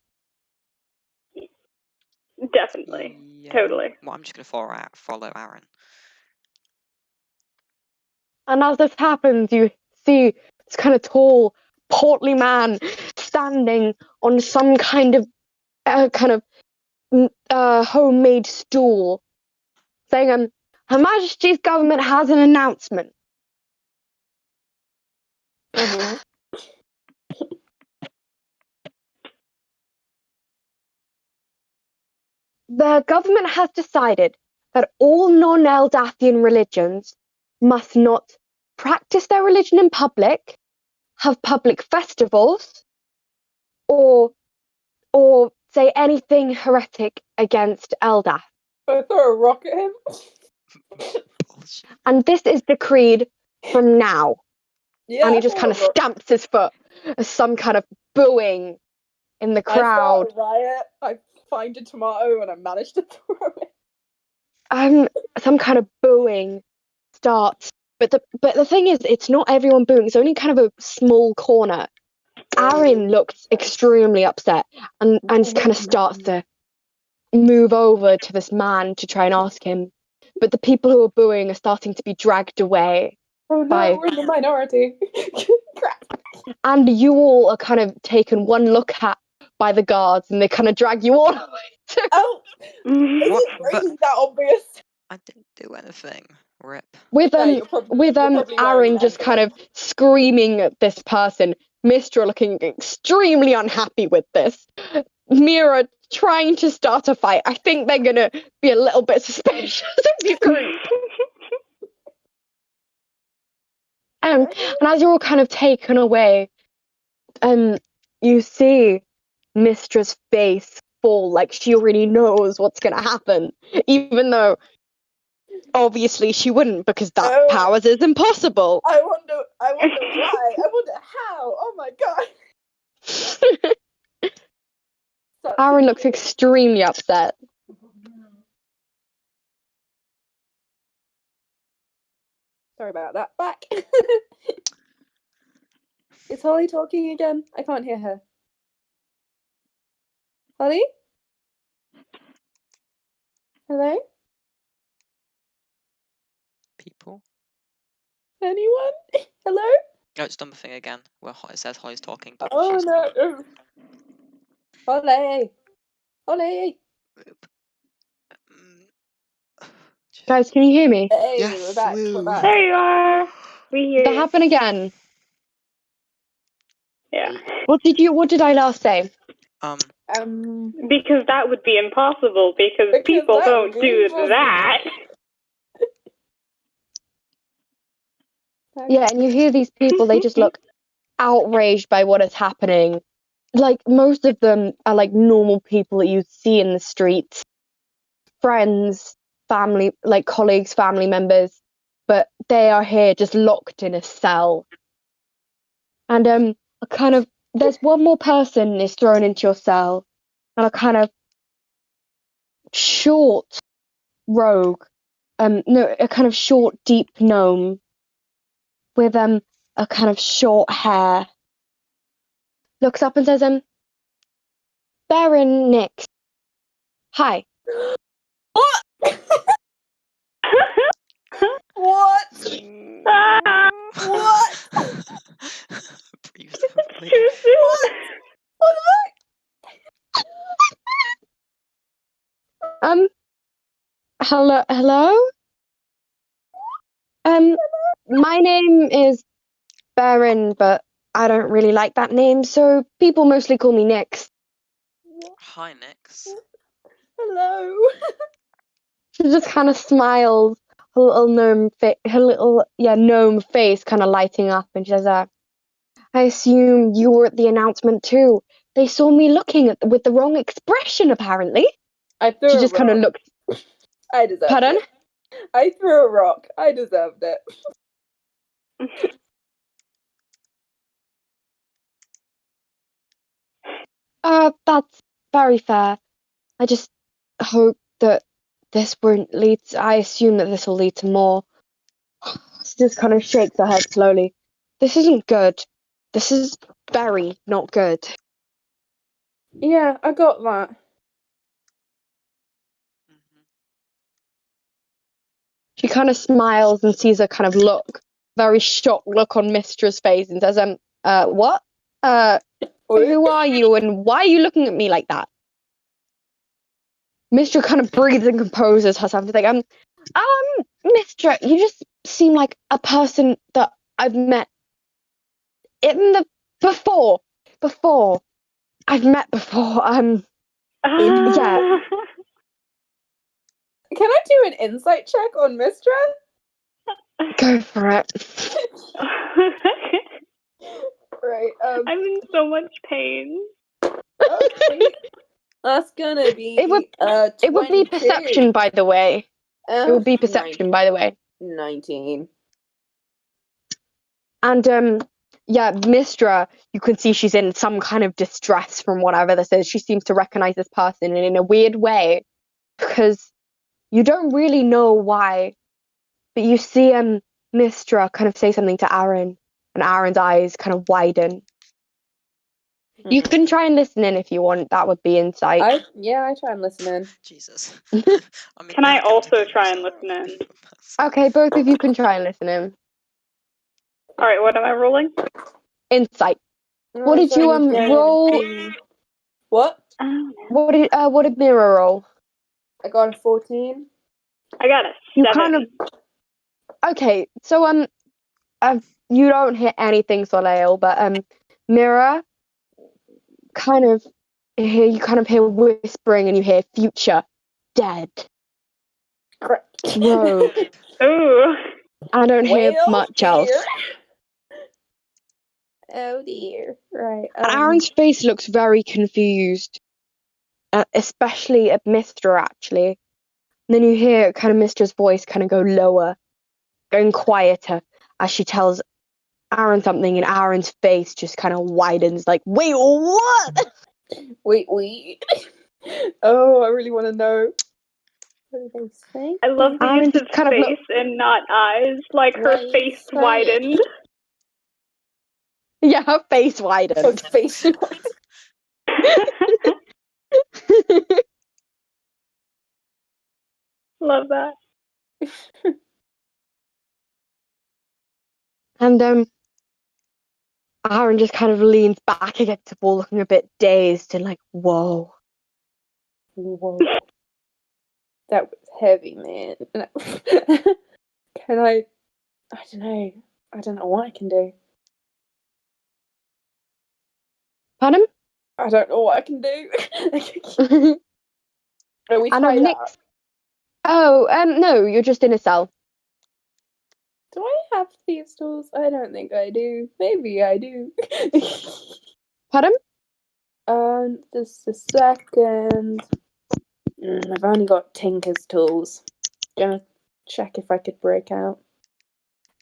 Definitely. Yeah. Totally. Well, I'm just going to follow Aaron. And as this happens, you see this kind of tall, portly man standing on some kind of homemade stool, saying, "Her Majesty's government has an announcement." Mm-hmm. The government has decided that all non-Eldathian religions must not practice their religion in public, have public festivals, or say anything heretic against Eldath. I throw a rock at him. Bullshit. And this is decreed from now. Yeah, And he just kind of stamps his foot as some kind of booing in the crowd. I start a riot. I find a tomato and I manage to throw it. Some kind of booing starts. But the thing is, it's not everyone booing. It's only kind of a small corner. Aaron looks extremely upset and kind of starts to move over to this man to try and ask him. But the people who are booing are starting to be dragged away. Oh no, Bye. we're in the minority. Crap. And you all are kind of taken one look at by the guards, and they kind of drag you all away. Oh, is What? it really that obvious? I didn't do anything. Rip. With No, you're probably wearing Aaron an just kind of screaming at this person, Mistra looking extremely unhappy with this, Mira trying to start a fight. I think they're gonna be a little bit suspicious of your group. And as you're all kind of taken away, you see Mistra's face fall like she already knows what's gonna happen, even though obviously she wouldn't, because that powers is impossible. I wonder why. I wonder how. Oh my god. Aaron looks extremely upset. Sorry about that. Back. Is Holly talking again? I can't hear her. Holly? Hello? People? Anyone? Hello? No, it's done the thing again. Where it says Holly's talking, but Oh she's not. no. Holly. Holly. Guys, can you hear me? Hey, Yes, we're back. We're back. There you are. We hear Did that you. happen again? Yeah. What did I last say? Because that would be impossible because people that don't would be do impossible. that. Yeah, and you hear these people, they just look outraged by what is happening. Like, most of them are like normal people that you see in the streets. Friends, family, like colleagues, family members. But they are here just locked in a cell. And a kind of there's one more person is thrown into your cell, and a kind of short rogue, no, a kind of short, deep gnome with a kind of short hair looks up and says, Baron Nix, hi. What? What? What? Breathe heavily. Too soon. What Hello? My name is Baron, but I don't really like that name, so people mostly call me Nix. Hi, Nix. Hello. She just kind of smiles, her little gnome face kind of lighting up, and she says, I assume you were at the announcement too. They saw me looking with the wrong expression, apparently. I threw She a just kind of rock. looked. I deserved Pardon? it. I threw a rock. I deserved it. That's very fair. I just hope that this won't lead to, I assume that this will lead to more. She just kind of shakes her head slowly. This isn't good. This is very not good. Yeah, I got that. Mm-hmm. She kind of smiles and sees a kind of look, very shocked look on Mistra's face, and says, what? Who are you and why are you looking at me like that? Mistra kind of breathes and composes herself. She's like, Mistra, you just seem like a person that I've met before. I've met before. Yeah. Can I do an insight check on Mistra? Go for it. Right. I'm in so much pain. Okay. That's gonna be It would be perception, by the way. It would be perception, by the way. 19. And yeah, Mistra, you can see she's in some kind of distress from whatever this is. She seems to recognize this person in a weird way, because you don't really know why, but you see Mistra kind of say something to Aaron, and Aaron's eyes kind of widen. You can try and listen in if you want. That would be insight. I try and listen in. Jesus. Can I also try and listen in? Okay, both of you can try and listen in. All right, what am I rolling? Insight. What did you roll? What? Oh, What did Mira roll? I got a 14. I got a 7. You kind of. Okay, so you don't hear anything, Soleil, but Mira you kind of hear whispering, and you hear future, dead, rogue. Ooh. I don't hear much else. Oh dear. Right. And Aaron's face looks very confused, especially at Mistra, actually. And then you hear kind of Mistra's voice kind of go lower, going quieter as she tells Aaron something, and Aaron's face just kind of widens, like, wait, what? Wait. Oh, I really want to know. What do they say? I love the Aaron use of kind of face and not eyes. Like her Why face say widened. Yeah, her face Her widened. face. Love that. And Aaron just kind of leans back against the wall, looking a bit dazed and like, whoa. Whoa. That was heavy, man. Can I don't know. I don't know what I can do. Pardon? I don't know what I can do. Are we And tied Nick. up? Oh, no, you're just in a cell. Do I have thieves' tools? I don't think I do. Maybe I do. Pardon? Just a second. I've only got Tinker's tools. Gonna check if I could break out.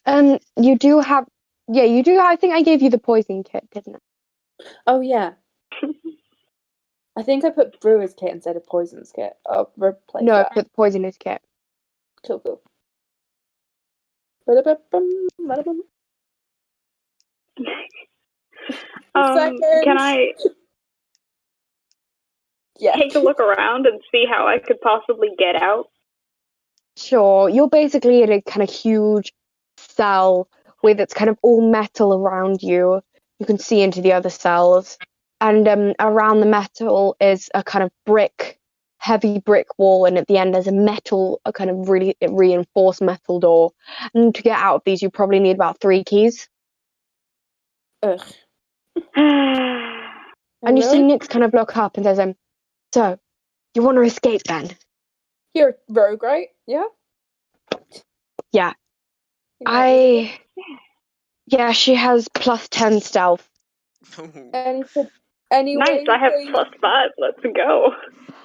You do have. Yeah, you do. I think I gave you the poison kit, didn't I? Oh yeah. I think I put Brewer's kit instead of Poison's kit. I'll replace No, that. I put the poisonous kit. Cool. Ba-da-ba-bum, ba-da-bum. Can I take a look around and see how I could possibly get out? Sure. You're basically in a kind of huge cell with it's kind of all metal around you. You can see into the other cells. And around the metal is a kind of heavy brick wall. And at the end, there's a kind of really reinforced metal door. And to get out of these, you probably need about 3 keys. Ugh. And you see Nick's kind of look up and says, so, you want to escape then? You're rogue, right? Yeah? Yeah. Yeah, she has +10 stealth. Any nice, way I have they- +5. Let's go.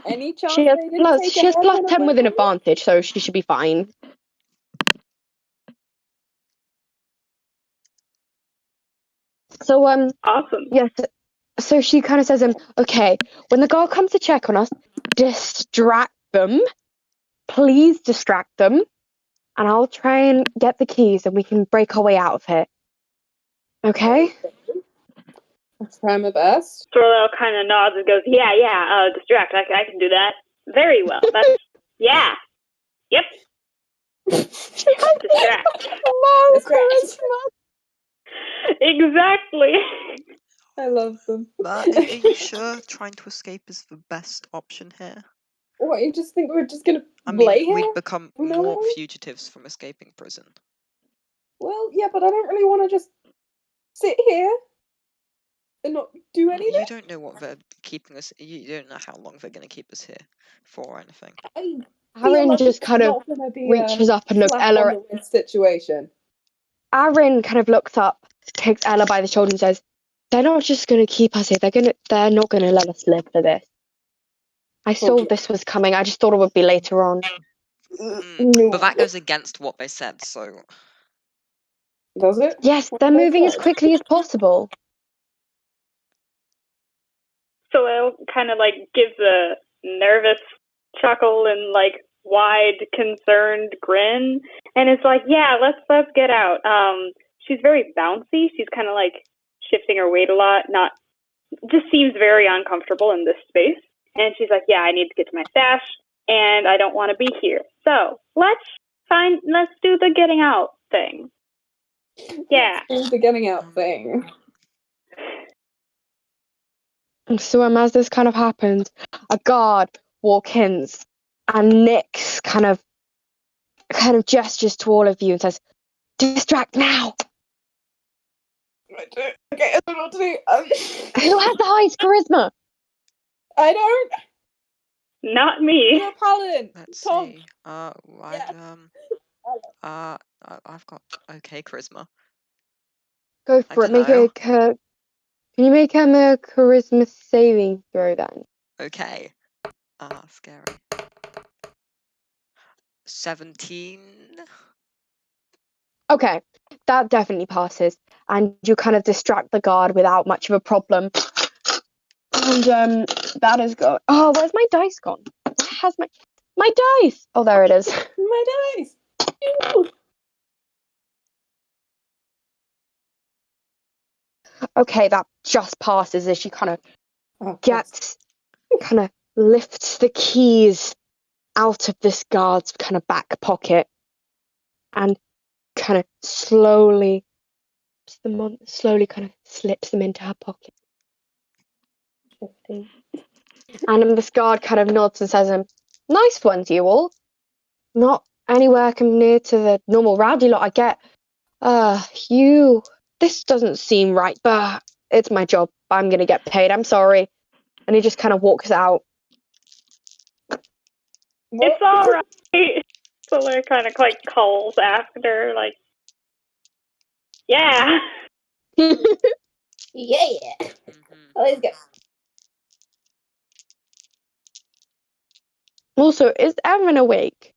Any chance She has they didn't take a hairpin +10 with an away from you? advantage, so she should be fine. So Awesome. yes. So she kind of says, okay, when the guard comes to check on us, distract them. Please distract them, and I'll try and get the keys, and we can break our way out of here. Okay? I'll try my best. Sorrel kind of nods and goes, yeah, distract. I can do that very well. That's, yeah. Yep. Distract. Exactly. I love them. Matt, are you sure trying to escape is the best option here? What, you just think we're just gonna I mean, lay here? we'd become No. more fugitives from escaping prison. Well, yeah, but I don't really want to just sit here and not do anything. You don't know what they're keeping us. You don't know how long they're going to keep us here for or anything. Aaron just kind of reaches up and looks Ella. On the wrist situation. Aaron kind of looks up, takes Ella by the shoulder, and says, "They're not just going to keep us here. They're not going to let us live for this. I saw this was coming. I just thought it would be later on." But that goes against what they said, so. Does it? Yes, they're moving as quickly as possible. So I'll kind of like gives a nervous chuckle and like wide concerned grin, and it's like, yeah, let's get out. She's very bouncy. She's kind of like shifting her weight a lot, not just seems very uncomfortable in this space. And she's like, yeah, I need to get to my stash, and I don't want to be here. So let's do the getting out thing. Yeah. Let's do the getting out thing. So as this kind of happens, a guard walks in, and Nyx kind of gestures to all of you and says, "Distract now." Okay, I don't know what to do. Who has the highest charisma? I don't. Not me. You're a paladin. Let's Tom. see. I've got okay charisma. Go I for it. dunno. Can you make him a charisma saving throw then? Okay. Scary. 17. Okay, that definitely passes, and you kind of distract the guard without much of a problem. And that is good. Oh, where's my dice gone? Where has my dice? Oh, there it is. My dice. Ew. Okay, that just passes as she kind of Oh, lifts the keys out of this guard's kind of back pocket and kind of slowly kind of slips them into her pocket. And this guard kind of nods and says, "Nice ones, you all. Not anywhere near to the normal rowdy lot I get. This doesn't seem right, but it's my job. I'm gonna get paid. I'm sorry." And he just kind of walks out. It's all right. Fuller kind of like calls after, like, yeah. Yeah. Mhm. Let's go. Also, is Evan awake?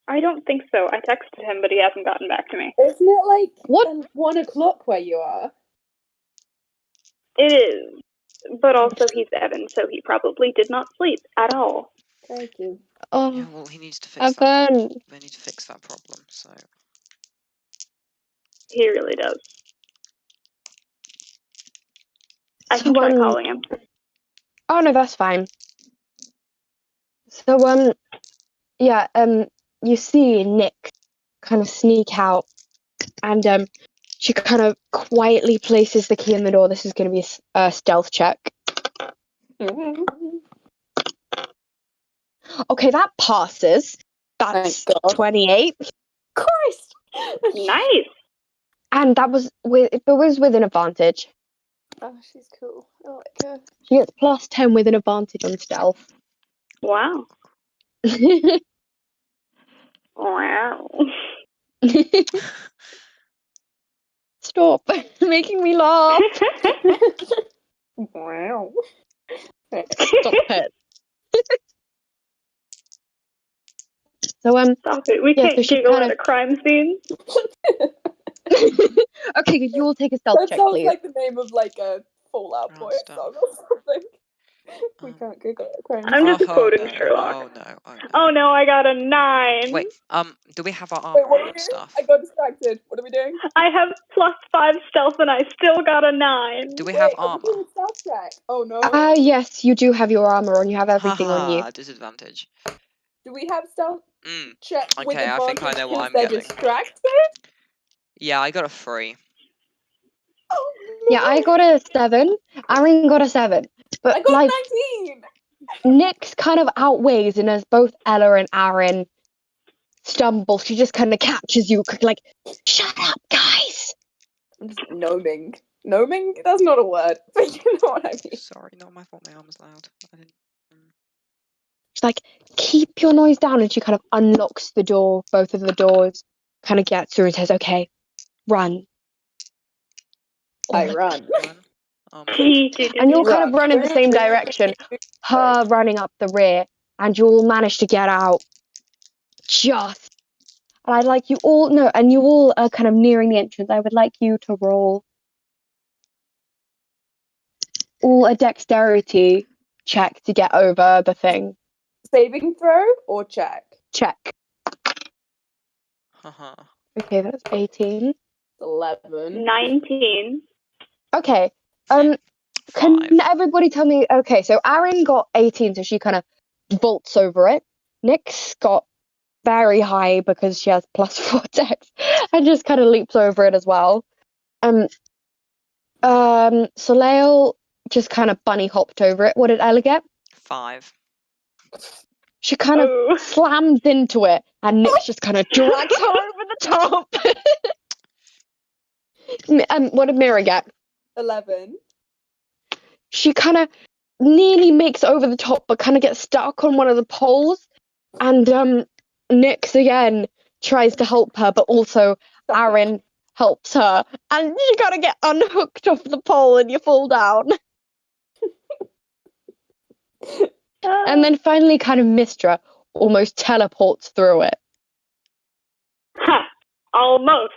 I don't think so. I texted him, but he hasn't gotten back to me. Isn't it like What? 1 o'clock where you are? It is. But also he's Evan, so he probably did not sleep at all. Thank you. Yeah, Oh, well, he needs to fix that. Evan. They need to fix that problem. So. He really does. I So, can try calling him. Oh no, that's fine. So yeah, you see Nick kind of sneak out, and she kind of quietly places the key in the door. This is going to be a stealth check. Okay, that passes. That's Thank God. 28, Christ! Nice. and that was with an advantage. Oh, she's cool. I like her. She gets plus 10 with an advantage on stealth. Wow. Wow. Stop making me laugh. Wow. Stop it. So Stop it. We Yeah, can't so she giggle kind at a crime scene. okay, you all take a stealth That check, sounds please. like the name of like a Fallout Boy Stealth. song or something. We can't Google it. Crime. I'm just quoting no. Sherlock. Oh no. Oh no. Oh no, I got a 9. Wait. Do we have our Wait, armor what on are we and doing? stuff? I got distracted. What are we doing? I have plus 5 stealth and I still got a 9. Do we have Wait, are we armor? doing a stealth check? Oh no. Yes, you do have your armor on. You have everything on you. Haha, disadvantage. Do we have stealth check with Okay, I advantage think I know what because I'm they're getting. distracted? Yeah, I got a 3. Oh no. Yeah, I got a 7. Aaron got a 7. But I got like 19. Nick's kind of outweighs, and as both Ella and Aaron stumble, she just kind of catches you, like, "Shut up, guys!" I'm just gnoming. Gnoming? That's not a word, but you know what I mean. Sorry, not my fault. My armor's loud. I didn't. She's like, "Keep your noise down," and she kind of unlocks the door, both of the doors, kind of gets through and says, "Okay, run." I run. And you'll kind of run in the same direction, her running up the rear, and you'll manage to get out just. And I'd like you all, no, and you all are kind of nearing the entrance. I would like you to roll all a dexterity check to get over the thing. Saving throw or check? Check. Haha. Okay, that's 18. 11. 19. Okay. Five. Can everybody tell me? Okay, so Aaron got 18, so she kind of vaults over it. Nyx got very high because she has +4 dex and just kind of leaps over it as well. Soleil just kind of bunny hopped over it. What did Ella get? 5. She kind of Oh. slams into it, and Nyx just kind of drags her over the top. What did Mira get? 11. She kind of nearly makes it over the top, but kind of gets stuck on one of the poles. And Nyx again tries to help her, but also Aaron helps her, and you kind of get unhooked off the pole, and you fall down. And then finally, kind of Mistra almost teleports through it. Ha! Almost.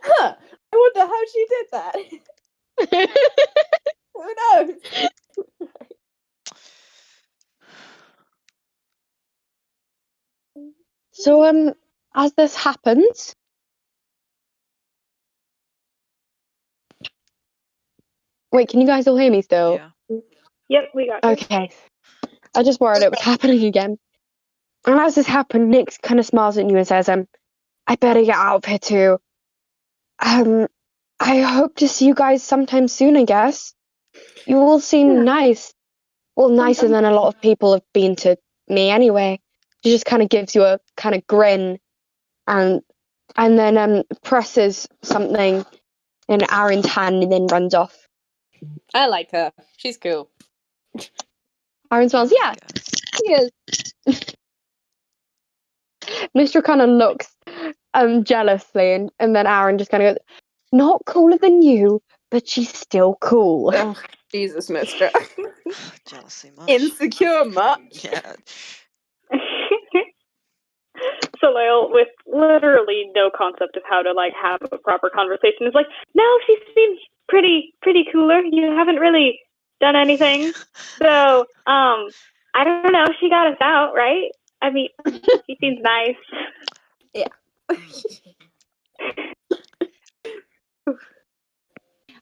Huh. I wonder how she did that. Who knows? So, as this happens, wait, can you guys all hear me still? Yeah. Yep, we got you. Okay. I just worried it was happening again. And as this happened, Nyx kind of smiles at you and says, I better get out of here too. I hope to see you guys sometime soon, I guess. You all seem nice. Well, nicer than a lot of people have been to me anyway. She just kind of gives you a kind of grin and then presses something in Aaron's hand and then runs off. I like her. She's cool. Aaron smiles, I yeah, guess. she is. Mr. kind of looks jealously and then Aaron just kind of goes, not cooler than you, but she's still cool. Ugh, Jesus, mister. Jealousy much? Insecure much? Yeah. Soleil, with literally no concept of how to like have a proper conversation, is like, no, she seems pretty cooler. You haven't really done anything, so I don't know. She got us out, right? I mean, she seems nice. Yeah.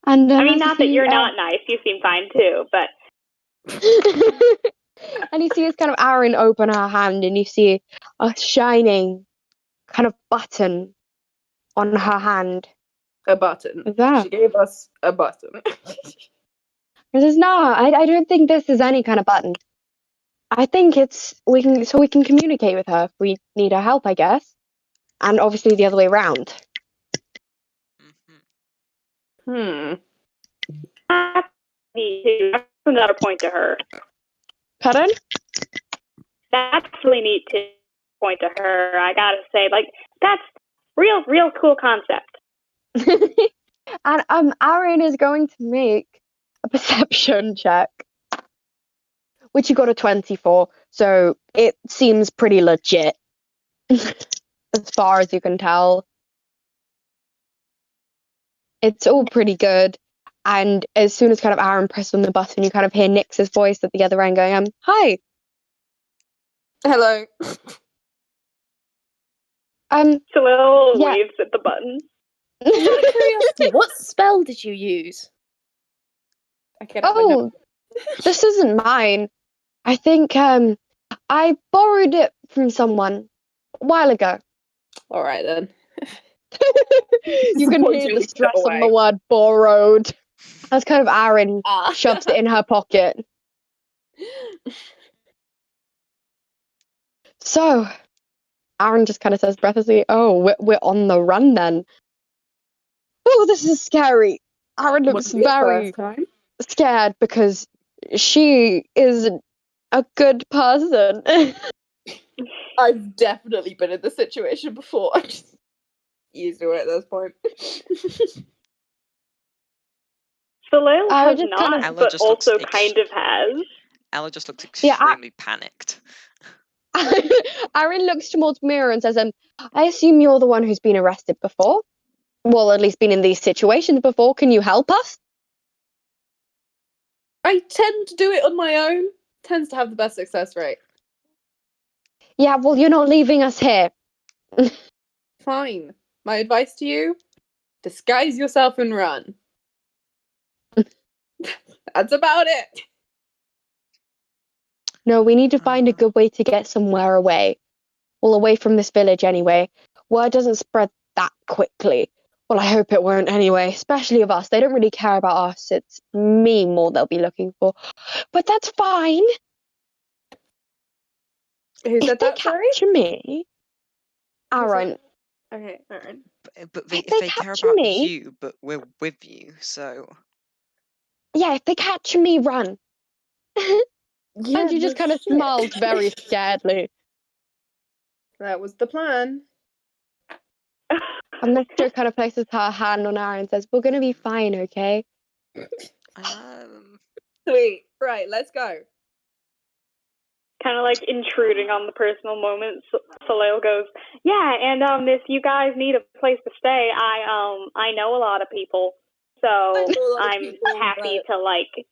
And I mean, as not you that see, you're not nice. You seem fine too, but and you see this kind of Aaron open her hand, and you see a shining kind of button on her hand. A button. What's that? She gave us a button. It says, no, I don't think this is any kind of button. I think we can communicate with her if we need her help, I guess. And obviously the other way around. Mhm. that's neat too. That's another point to her. Pardon? That's really neat to point to her. I gotta say, like, that's real cool concept. And Aaron is going to make a perception check, which you got a 24, so it seems pretty legit as far as you can tell. It's all pretty good. And as soon as kind of Aaron presses on the button, you kind of hear Nyx's voice at the other end going, hi. Hello. Soleil Yeah. waves at the button. Curiosity, what spell did you use? I get up my nose. Oh, this isn't mine. I think I borrowed it from someone a while ago. All right then. You can hear the stress on the word borrowed. That's kind of Aaron shoves it in her pocket. So, Aaron just kind of says breathlessly, oh, we're on the run then. Oh, this is scary. Aaron looks very scared because she is a good person. I've definitely been in this situation before. I'm just used to it at this point. Soleil has just not, Ella but just looks also kind of has. Ella just looks Yeah, extremely panicked. Aaron looks towards Mira and says, I assume you're the one who's been arrested before? Well, at least been in these situations before. Can you help us? I tend to do it on my own. Tends to have the best success rate. Yeah, well, you're not leaving us here. Fine. My advice to you, disguise yourself and run. That's about it. No, we need to find a good way to get somewhere away. Well, away from this village anyway. Word doesn't spread that quickly. Well, I hope it won't anyway, especially of us. They don't really care about us. It's me more they'll be looking for. But that's fine. Who If said they that, sorry? capture me, Aaron, Okay, Aaron. But If if they they care capture about me- you, but we're with you, so yeah, if they capture me, run. Yeah, And she just kind of smiles very scaredly. That was the plan. And Mr. kind of places her hand on Aaron and says, "We're going to be fine, okay?" Sweet. Right, let's go. Kind of like intruding on the personal moments. Soleil goes, yeah, and if you guys need a place to stay, I know a lot of people, so I know a lot of I'm people, happy to like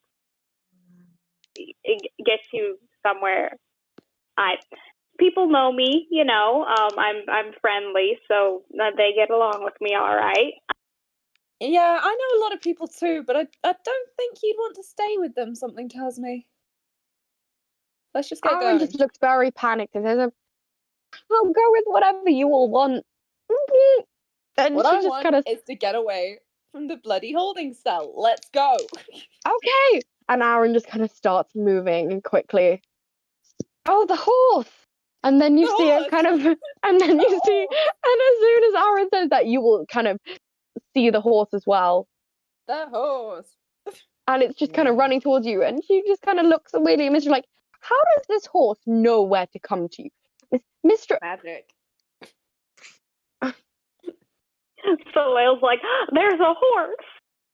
get you somewhere. People know me, you know. I'm friendly, so they get along with me all right. Yeah, I know a lot of people too, but I don't think you'd want to stay with them, something tells me. Let's just get Aaron going. just looks very panicked and says, "I'll go with whatever you all want." Mhm. And What she I just want kind of, is to get away from the bloody holding cell. Let's go. "Okay." And Aaron just kind of starts moving quickly. Oh, the horse! And then you The see it horse! kind of, and then you The see, horse! and as soon as Aaron says that, you will kind of see the horse as well. The horse. And it's just kind of running towards you. And she just kind of looks weirdly at Mr. like, "How does this horse know where to come to you? Mr. Magic. Soleil's like, there's a horse.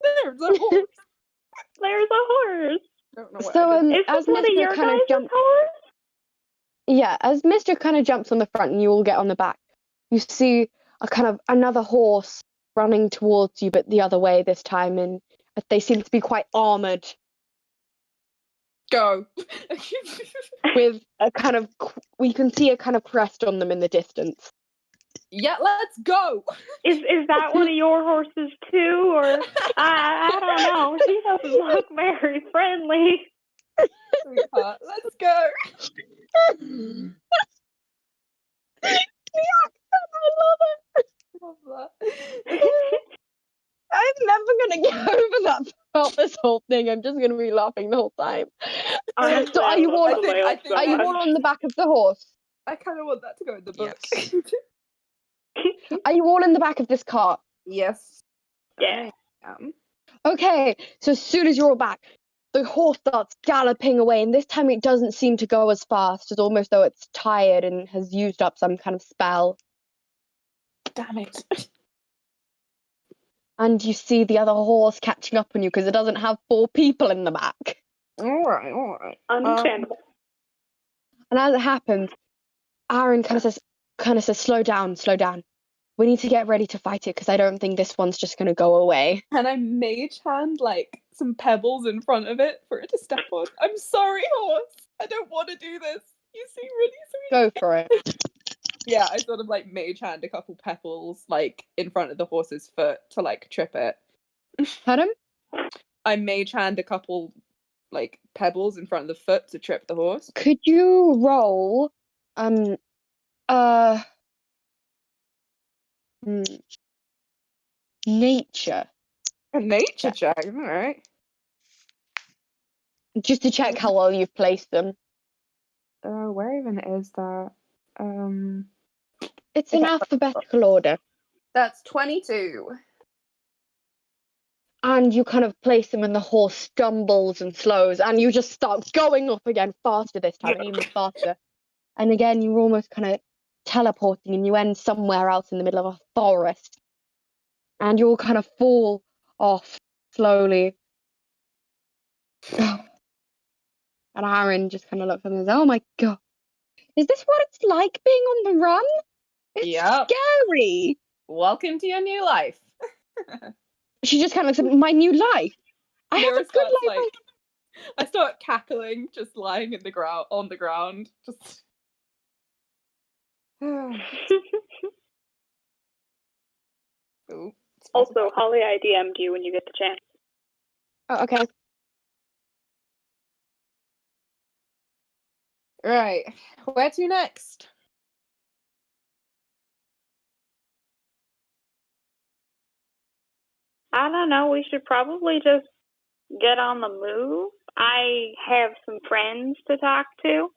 There's a horse. There's a horse. Don't know what So I did. Is as this one of Mr. your kind of guys' jumps, horse? yeah, as Mr. kind of jumps on the front and you all get on the back, you see a kind of another horse running towards you, but the other way this time, and they seem to be quite armored Go. with a kind of, we can see a kind of crest on them in the distance. Yeah, let's go. Is that one of your horses too, or I don't know. He doesn't look very friendly. Sweetheart, let's go. I love it. I'm never gonna get over that throughout this whole thing. I'm just gonna be laughing the whole time. Honestly, So are you all, I think are you all on the back of the horse? I kind of want that to go in the book. Yes. Are you all in the back of this cart? Yes. Yeah. I am. Okay, so as soon as you're all back, the horse starts galloping away, and this time it doesn't seem to go as fast. It's almost though it's tired and has used up some kind of spell. Damn it. And you see the other horse catching up on you because it doesn't have 4 people in the back. Alright. Understandable. And as it happens, Aaron kind of says, slow down. We need to get ready to fight it because I don't think this one's just going to go away. Can I mage hand like some pebbles in front of it for it to step on? I'm sorry, horse. I don't want to do this. You seem really sweet. Go for it. Yeah, I sort of like mage hand a couple pebbles like in front of the horse's foot to like trip it. Pardon? I mage hand a couple like pebbles in front of the foot to trip the horse. Could you roll nature A nature check, alright. just to check how well you've placed them? Where even is that? It's in alphabetical order. That's 22. And you kind of place them and the horse stumbles and slows and you just start going up again faster this time, even faster. And again, you're almost kind of teleporting and you end somewhere else in the middle of a forest. And you all kind of fall off slowly. And Aaron just kind of looks at them and says, "Oh my God. Is this what it's like being on the run? It's Yep. scary." Welcome to your new life. She just kind of looks at my new life. I have Mira a good starts, life. like, I start cackling, just lying in the ground on the ground. Just Ooh, Also, Holly, I DM'd you when you get the chance. Oh, okay. Right. Where to next? I don't know. We should probably just get on the move. I have some friends to talk to.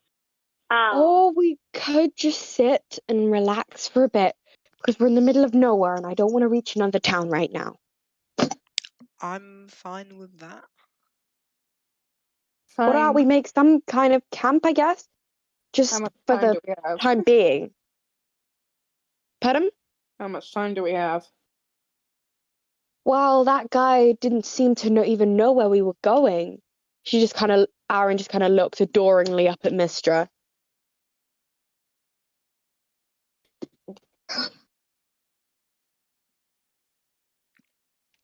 Or we could just sit and relax for a bit because we're in the middle of nowhere and I don't want to reach another town right now. I'm fine with that. Fine. What about we make some kind of camp, I guess? Just How much for time the do we have? time being. Pardon? How much time do we have? Well, that guy didn't seem to even know where we were going. Aaron just kind of looked adoringly up at Mistra.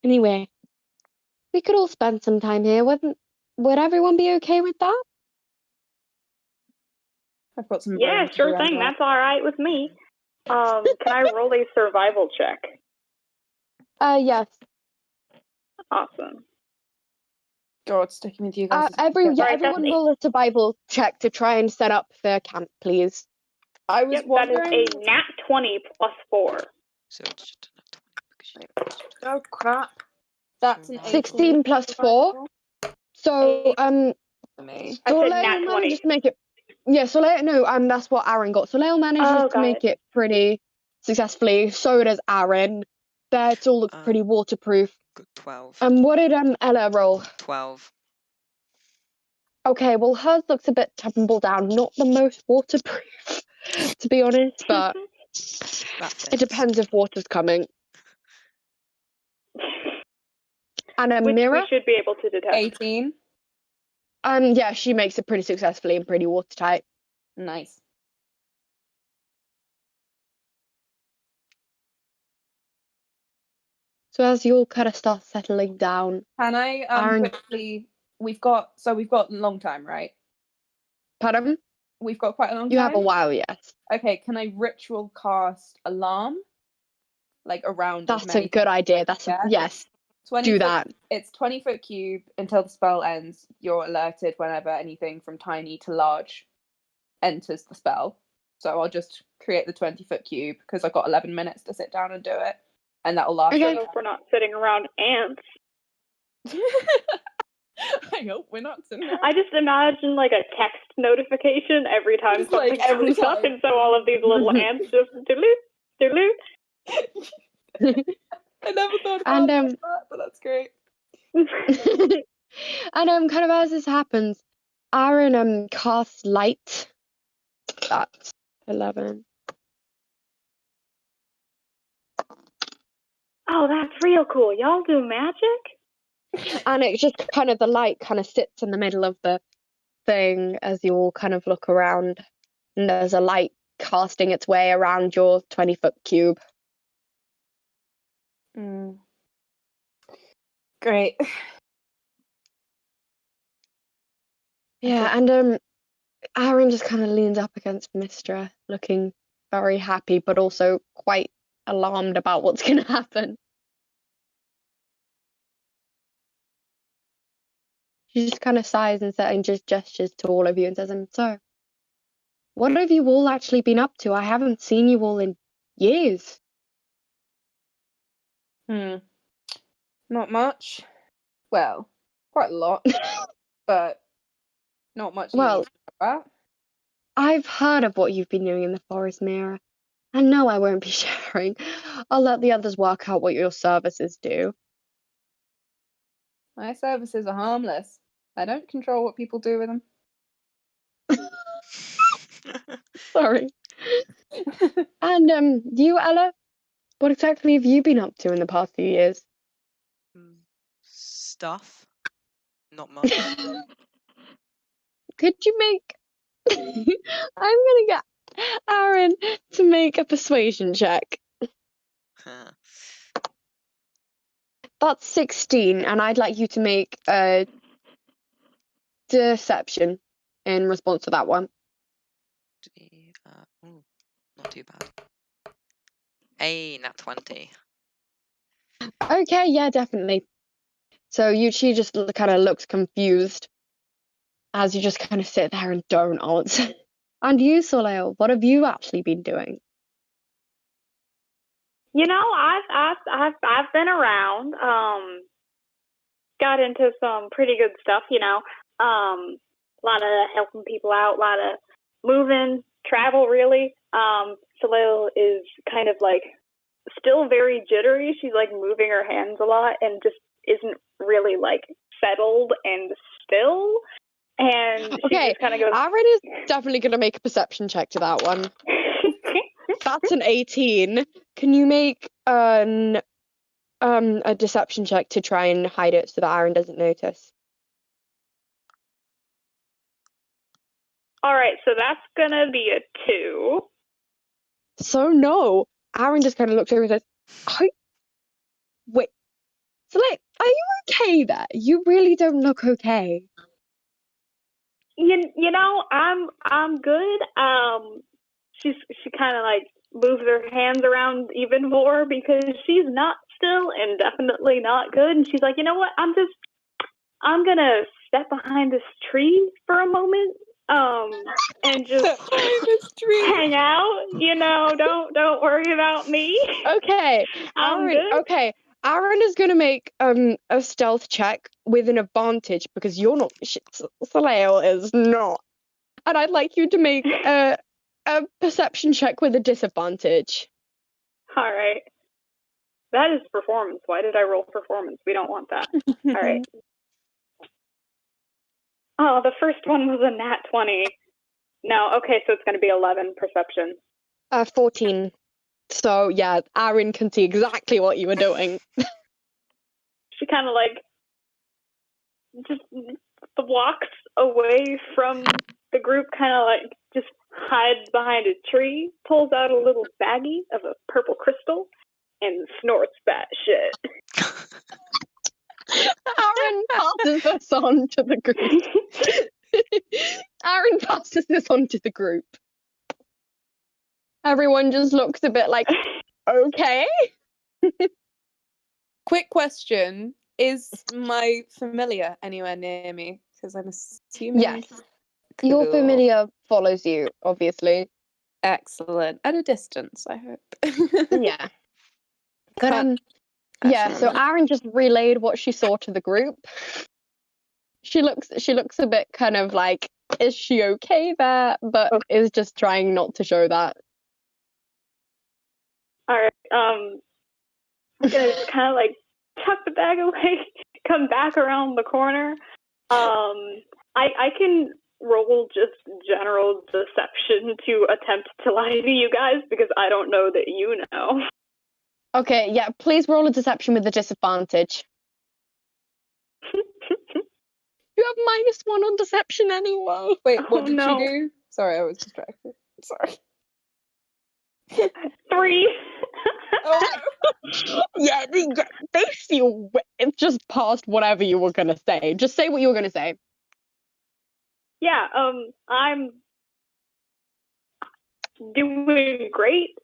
Anyway, we could all spend some time here. Would everyone be okay with that? I've got some. Yeah, brains to sure do thing. as well. That's all right with me. Can I roll a survival check? Yes. Awesome. God, sticking with you guys. is- Right, that's Everyone eight. roll a survival check to try and set up the camp, please. I was Yep, that is wondering. a nat 20 plus 4. So it's just a 20 because Oh crap! That's an 16 plus 4. So, for me. I said Soleil nat 20. managed to make it. Yeah, Soleil. No, that's what Aaron got. Soleil manages to got make it pretty successfully. So does Aaron. It all looks pretty waterproof. Good 12. What did Ella roll? 12. Okay, well hers looks a bit tumble down. Not the most waterproof, to be honest, but That it fits. depends if water's coming. And a Which mirror. we should be able to detect. 18. Yeah, she makes it pretty successfully and pretty watertight. Nice. So as you all kind of start settling down, Can I Aaron- quickly? We've got a long time, right? pardon? We've got quite a long You time. have a while, yes. Okay, can I ritual cast alarm? Like around as That's many a good idea. yeah. Yes. 20 Do foot, that. It's 20-foot cube until the spell ends. You're alerted whenever anything from tiny to large enters the spell. So I'll just create the 20-foot cube because I've got 11 minutes to sit down and do it, and that'll last. Okay. I hope we're not sitting around ants. I hope we're not sitting around. I just imagine like a text notification every time Just, like, something every comes up, time. and so all of these little ants just doodle, doodle. I never thought about And that, but that's great. and kind of as this happens, Aaron casts light. That's 11. Oh, that's real cool. Y'all do magic? And it just kind of the light kind of sits in the middle of the thing as you all kind of look around, and there's a light casting its way around your 20-foot cube. Great. Yeah, and Aaron just kind of leans up against Mistra, looking very happy, but also quite alarmed about what's going to happen. She just kind of sighs and just gestures to all of you and says, so, what have you all actually been up to? I haven't seen you all in years. Not much. Well, quite a lot, but not much. Well, you need to know about. I've heard of what you've been doing in the forest, Mira. And no, I won't be sharing. I'll let the others work out what your services do. My services are harmless. I don't control what people do with them. Sorry. And you, Ella, what exactly have you been up to in the past few years? Stuff. Not much. Could you make... I'm gonna get Aaron to make a persuasion check. That's 16, and I'd like you to make a deception in response to that one. Not too bad. Hey, nat 20. Okay, yeah, definitely. So she just kind of looks confused as you just kind of sit there and don't answer. And you, Soleil, what have you actually been doing? You know, I've been around. Got into some pretty good stuff. You know, a lot of helping people out, a lot of moving, travel. Really. Soleil is kind of like still very jittery. She's like moving her hands a lot and just isn't really like settled and still. And she Okay, just kind of goes. Aaron is definitely going to make a perception check to that one. That's an 18. Can you make a deception check to try and hide it so that Aaron doesn't notice? All right, so that's gonna be a 2. So no, Aaron just kind of looks over and says, "Wait, so like, are you okay there? You really don't look okay." You know, I'm good. She kind of like moves her hands around even more because she's not still and definitely not good. And she's like, you know what? I'm gonna step behind this tree for a moment. And just this tree. hang out. You know, don't worry about me. Okay, I'm Aaron. good. Okay, Aaron is gonna make a stealth check with an advantage because you're not. Soleil is not, and I'd like you to make a perception check with a disadvantage. All right. That is performance. Why did I roll performance? We don't want that. All right. Oh, the first one was a nat 20. No, okay, so it's going to be 11 perception. 14. So yeah, Aaron can see exactly what you were doing. She kind of like just walks away from the group, kind of like just hides behind a tree, pulls out a little baggie of a purple crystal, and snorts that shit. Aaron passes this on to the group. Aaron passes this on to the group. Everyone just looks a bit like, okay. Quick question: is my familiar anywhere near me? Because I'm assuming. Yes. Your Cool. familiar follows you, obviously. Excellent. At a distance, I hope. Yeah. But Can't yeah, so remember. Aaron just relayed what she saw to the group. She looks a bit kind of like, is she okay there? But is just trying not to show that. All right. I'm gonna just kind of like tuck the bag away, come back around the corner. I can roll just general deception to attempt to lie to you guys because I don't know that you know. Okay, yeah, please roll a deception with a disadvantage. You have -1 on deception anyway. Wait, what Oh, did no. she do? Sorry, I was distracted. Sorry. 3. Oh Yeah, they feel it's just past whatever you were gonna say. Just say what you were gonna say. Yeah, I'm doing great.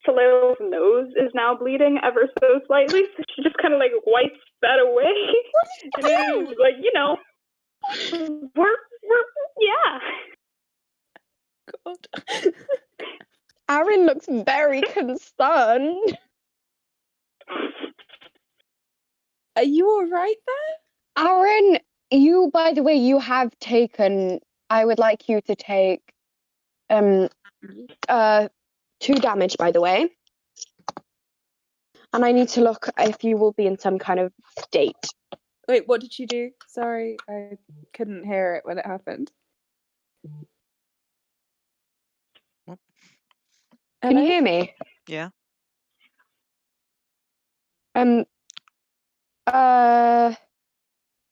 Soleil's nose is now bleeding ever so slightly, so she just kind of like wipes that away. And then, like, you know, we're yeah. God. Aaron looks very concerned. Are you all right there? Aaron, you, by the way, you have taken. I would like you to take 2 damage, by the way. And I need to look if you will be in some kind of state. Wait, what did she do? Sorry, I couldn't hear it when it happened. What? Can you Hello? hear me? Yeah.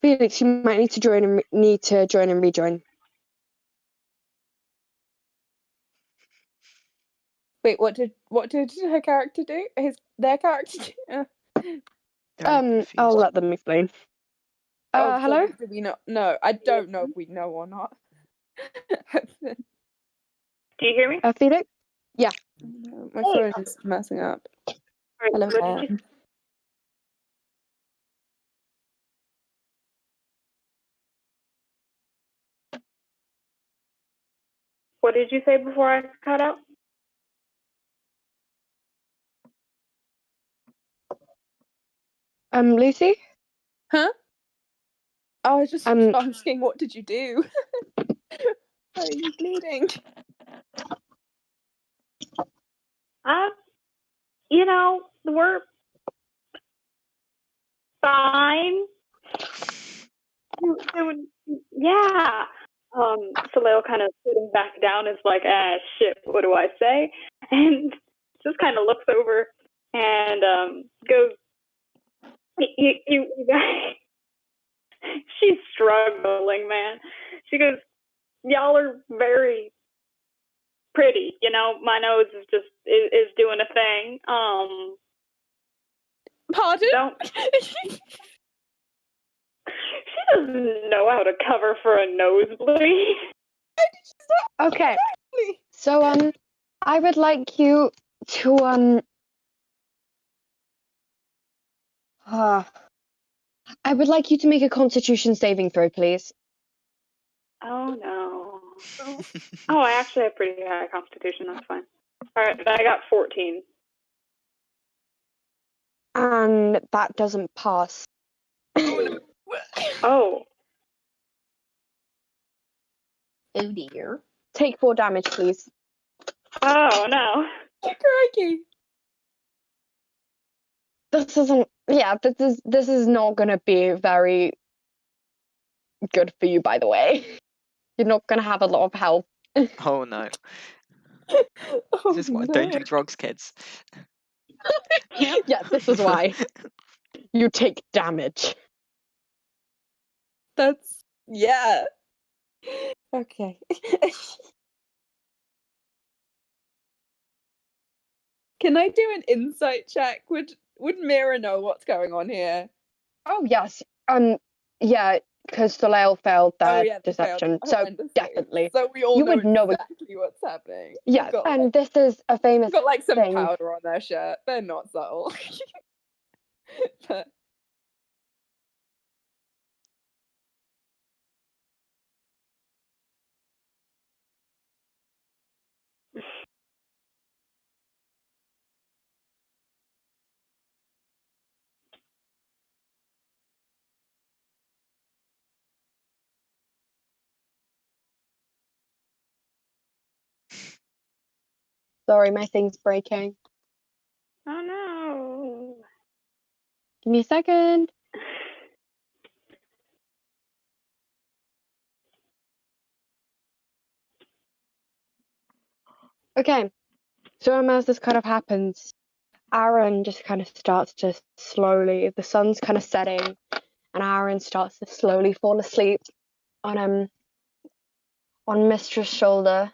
Felix, you might need to join and rejoin. Wait, what did her character do? Their character do? Very confused. I'll let them explain. So Hello? do we not? No, I don't know if we know or not. Do you hear me? Felix? Yeah. No, my phone is messing up. All right, Hello, what did you Anne. What did you say before I cut out? Lucy? Huh? I was just asking, what did you do? Are you bleeding? We're fine. Yeah. Saleo kind of sitting back down is like, shit, what do I say? And just kind of looks over and goes, you guys. She's struggling, man. She goes, y'all are very pretty. My nose is doing a thing. Pardon? She doesn't know how to cover for a nosebleed. Okay. So, I would like you to, I would like you to make a Constitution saving throw, please. Oh, no. Oh, I actually have pretty high constitution. That's fine. All right, I got 14. And that doesn't pass. Oh. Oh, dear. Take 4 damage, please. Oh, no. Crikey. This is not gonna be very good for you, by the way. You're not gonna have a lot of health. Oh no. Oh, This is why no. don't do drugs, kids. Yeah, this is why. You take damage. That's... yeah. Okay. Can I do an insight check? Would Mira know what's going on here? Oh, yes. Yeah, because Soleil failed that deception, so definitely. So we all You know would know exactly what's happening. Yeah, and this is a famous got like some thing. powder on their shirt. They're not subtle. But... Sorry, my thing's breaking. Oh, no. Give me a second. Okay, so as this kind of happens, Aaron just kind of starts to slowly, the sun's kind of setting, and Aaron starts to slowly fall asleep on Mistra's shoulder.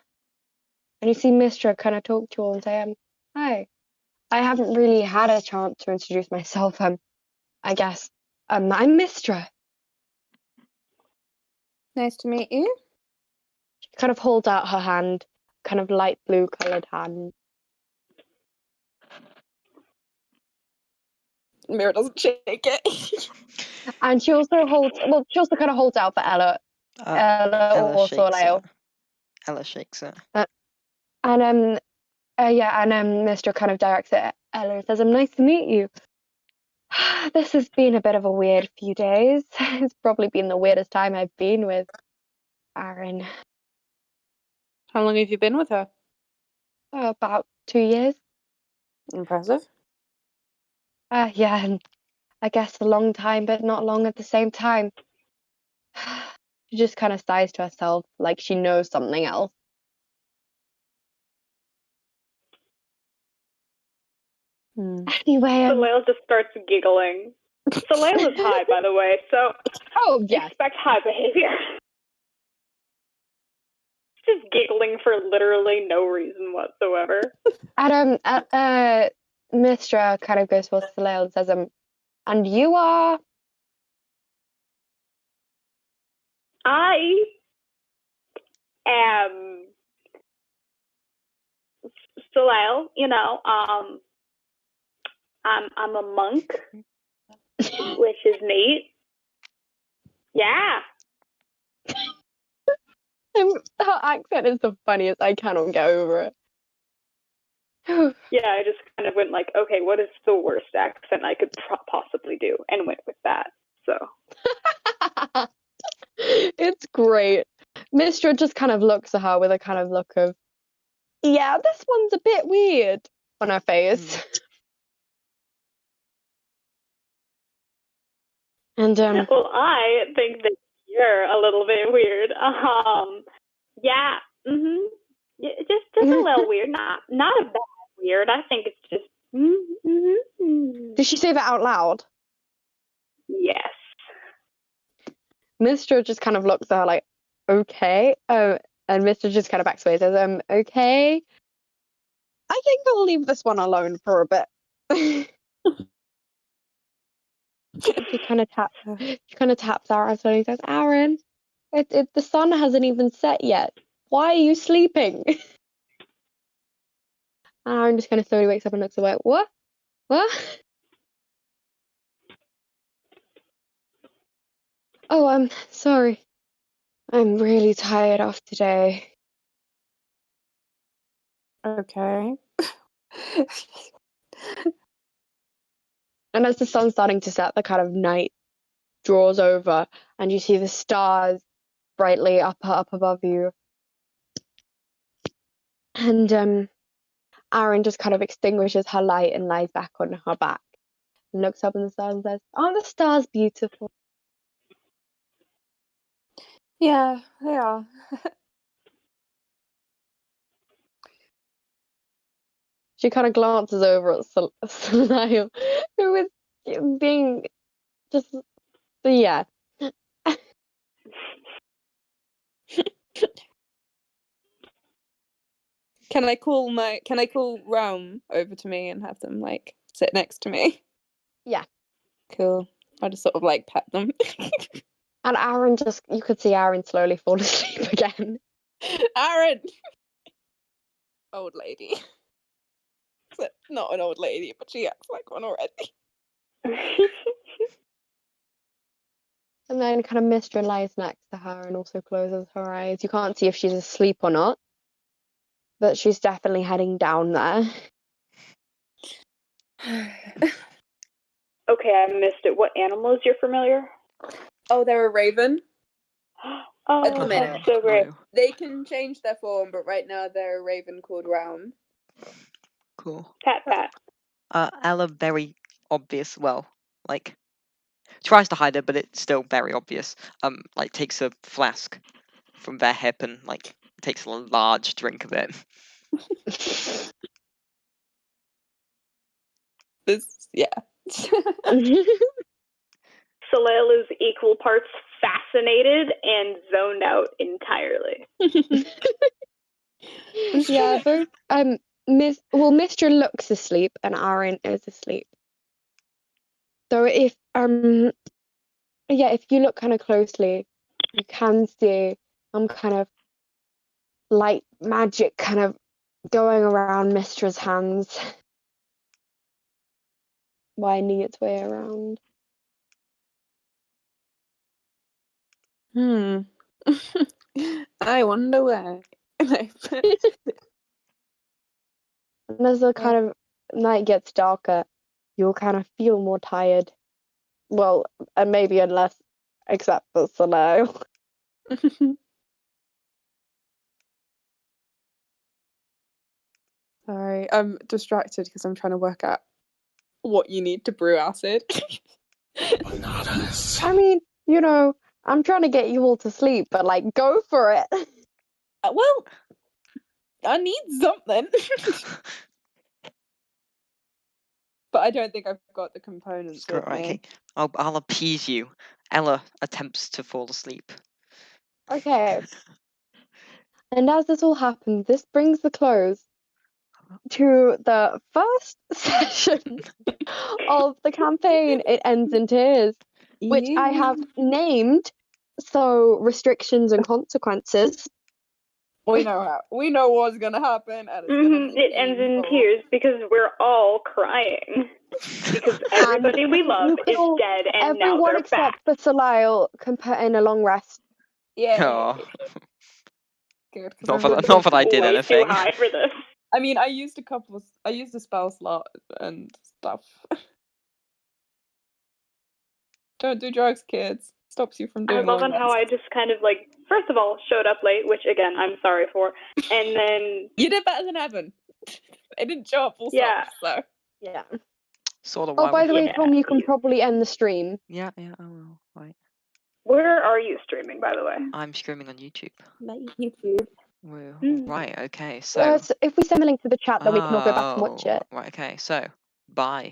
And you see Mistra kind of talk to you all and say, hi. I haven't really had a chance to introduce myself. I guess I'm Mistra. Nice to meet you. She kind of holds out her hand, kind of light blue coloured hand. Mira doesn't shake it. And she also kind of holds out for Ella. Ella or Soleil. Ella shakes it. And Mr. kind of directs it at Ella and says, nice to meet you. This has been a bit of a weird few days. It's probably been the weirdest time I've been with Aaron. How long have you been with her? About 2 years. Impressive. Yeah, and I guess a long time, but not long at the same time. She just kind of sighs to herself like she knows something else. Anyway, Soleil just starts giggling. Soleil is high, by the way, so expect high behavior. Just giggling for literally no reason whatsoever. Mistra kind of goes for Soleil and says, and you are? I am Soleil, I'm a monk, which is neat. Yeah. Her accent is the funniest. I cannot get over it. Yeah, I just kind of went like, okay, what is the worst accent I could possibly do, and went with that. So It's great. Mistra just kind of looks at her with a kind of look of, yeah, this one's a bit weird on her face. And well, I think that you're a little bit weird. Yeah, yeah, just a little weird. Not a bad weird. I think it's just. Did she say that out loud? Yes. Mistra just kind of looks at her like, okay. And Mistra just kind of backs away and says, okay. I think I'll leave this one alone for a bit. She kind of taps Aaron and he says, Aaron, the sun hasn't even set yet. Why are you sleeping? Aaron just kind of slowly wakes up and looks away. What? Oh, I'm sorry. I'm really tired of today. Okay. And as the sun's starting to set, the kind of night draws over and you see the stars brightly up above you. And Aaron just kind of extinguishes her light and lies back on her back and looks up in the stars and says, aren't the stars beautiful? Yeah, they are. She kind of glances over at Salil, who is being just, yeah. Can I call Realm over to me and have them like sit next to me? Yeah. Cool. I'll just sort of like pet them. And Aaron you could see Aaron slowly fall asleep again. Aaron! Old lady. Except not an old lady, but she acts like one already. And then kind of Mistra lies next to her and also closes her eyes. You can't see if she's asleep or not, but she's definitely heading down there. Okay, I missed it. What animals you're familiar? Oh, they're a raven. Oh, At the minute. that's so great. They can change their form, but right now they're a raven called Realm. Cool. Pat. Ella, very obvious. Well, like tries to hide it, but it's still very obvious. Like takes a flask from their hip and like takes a large drink of it. Salil is equal parts fascinated and zoned out entirely. Yeah, both Mistra looks asleep and Aaron is asleep. So if if you look kind of closely, you can see kind of light magic kind of going around Mistra's hands, winding its way around. I wonder why. And as the kind of night gets darker, you'll kind of feel more tired. Well, and maybe except for Salil. Sorry, I'm distracted because I'm trying to work out what you need to brew acid. I mean, I'm trying to get you all to sleep, but like, go for it. Well, I need something. But I don't think I've got the components with me. Okay, I'll appease you. Ella attempts to fall asleep. Okay. And as this all happens, this brings the close to the first session of the campaign. It ends in tears, which I have named so restrictions and consequences. We know what's gonna happen, and it's gonna be It ends in tears because we're all crying because everybody we love is dead, and now everyone they're except back. for Salil can put in a long rest. Yeah. Oh. Good. 'cause Not I for really not that I did Way too anything. high for this. Not that I did Way anything. too high for this. I mean, I used a spell slot and stuff. Don't do drugs, kids. Stops you from I doing love long how rests. I just kind of like, first of all, showed up late, which again I'm sorry for, and then You did better than Evan. I didn't show up full yeah, stop, so. Yeah. Sort of Oh, why by we the way, Yeah. Tom, you can probably end the stream. Yeah, I will. Right. where are you streaming, by the way? I'm streaming on YouTube. YouTube. Whoa. Mm. Right, okay, so So if we send a link to the chat, then we can all go back and watch it. right, okay, so bye.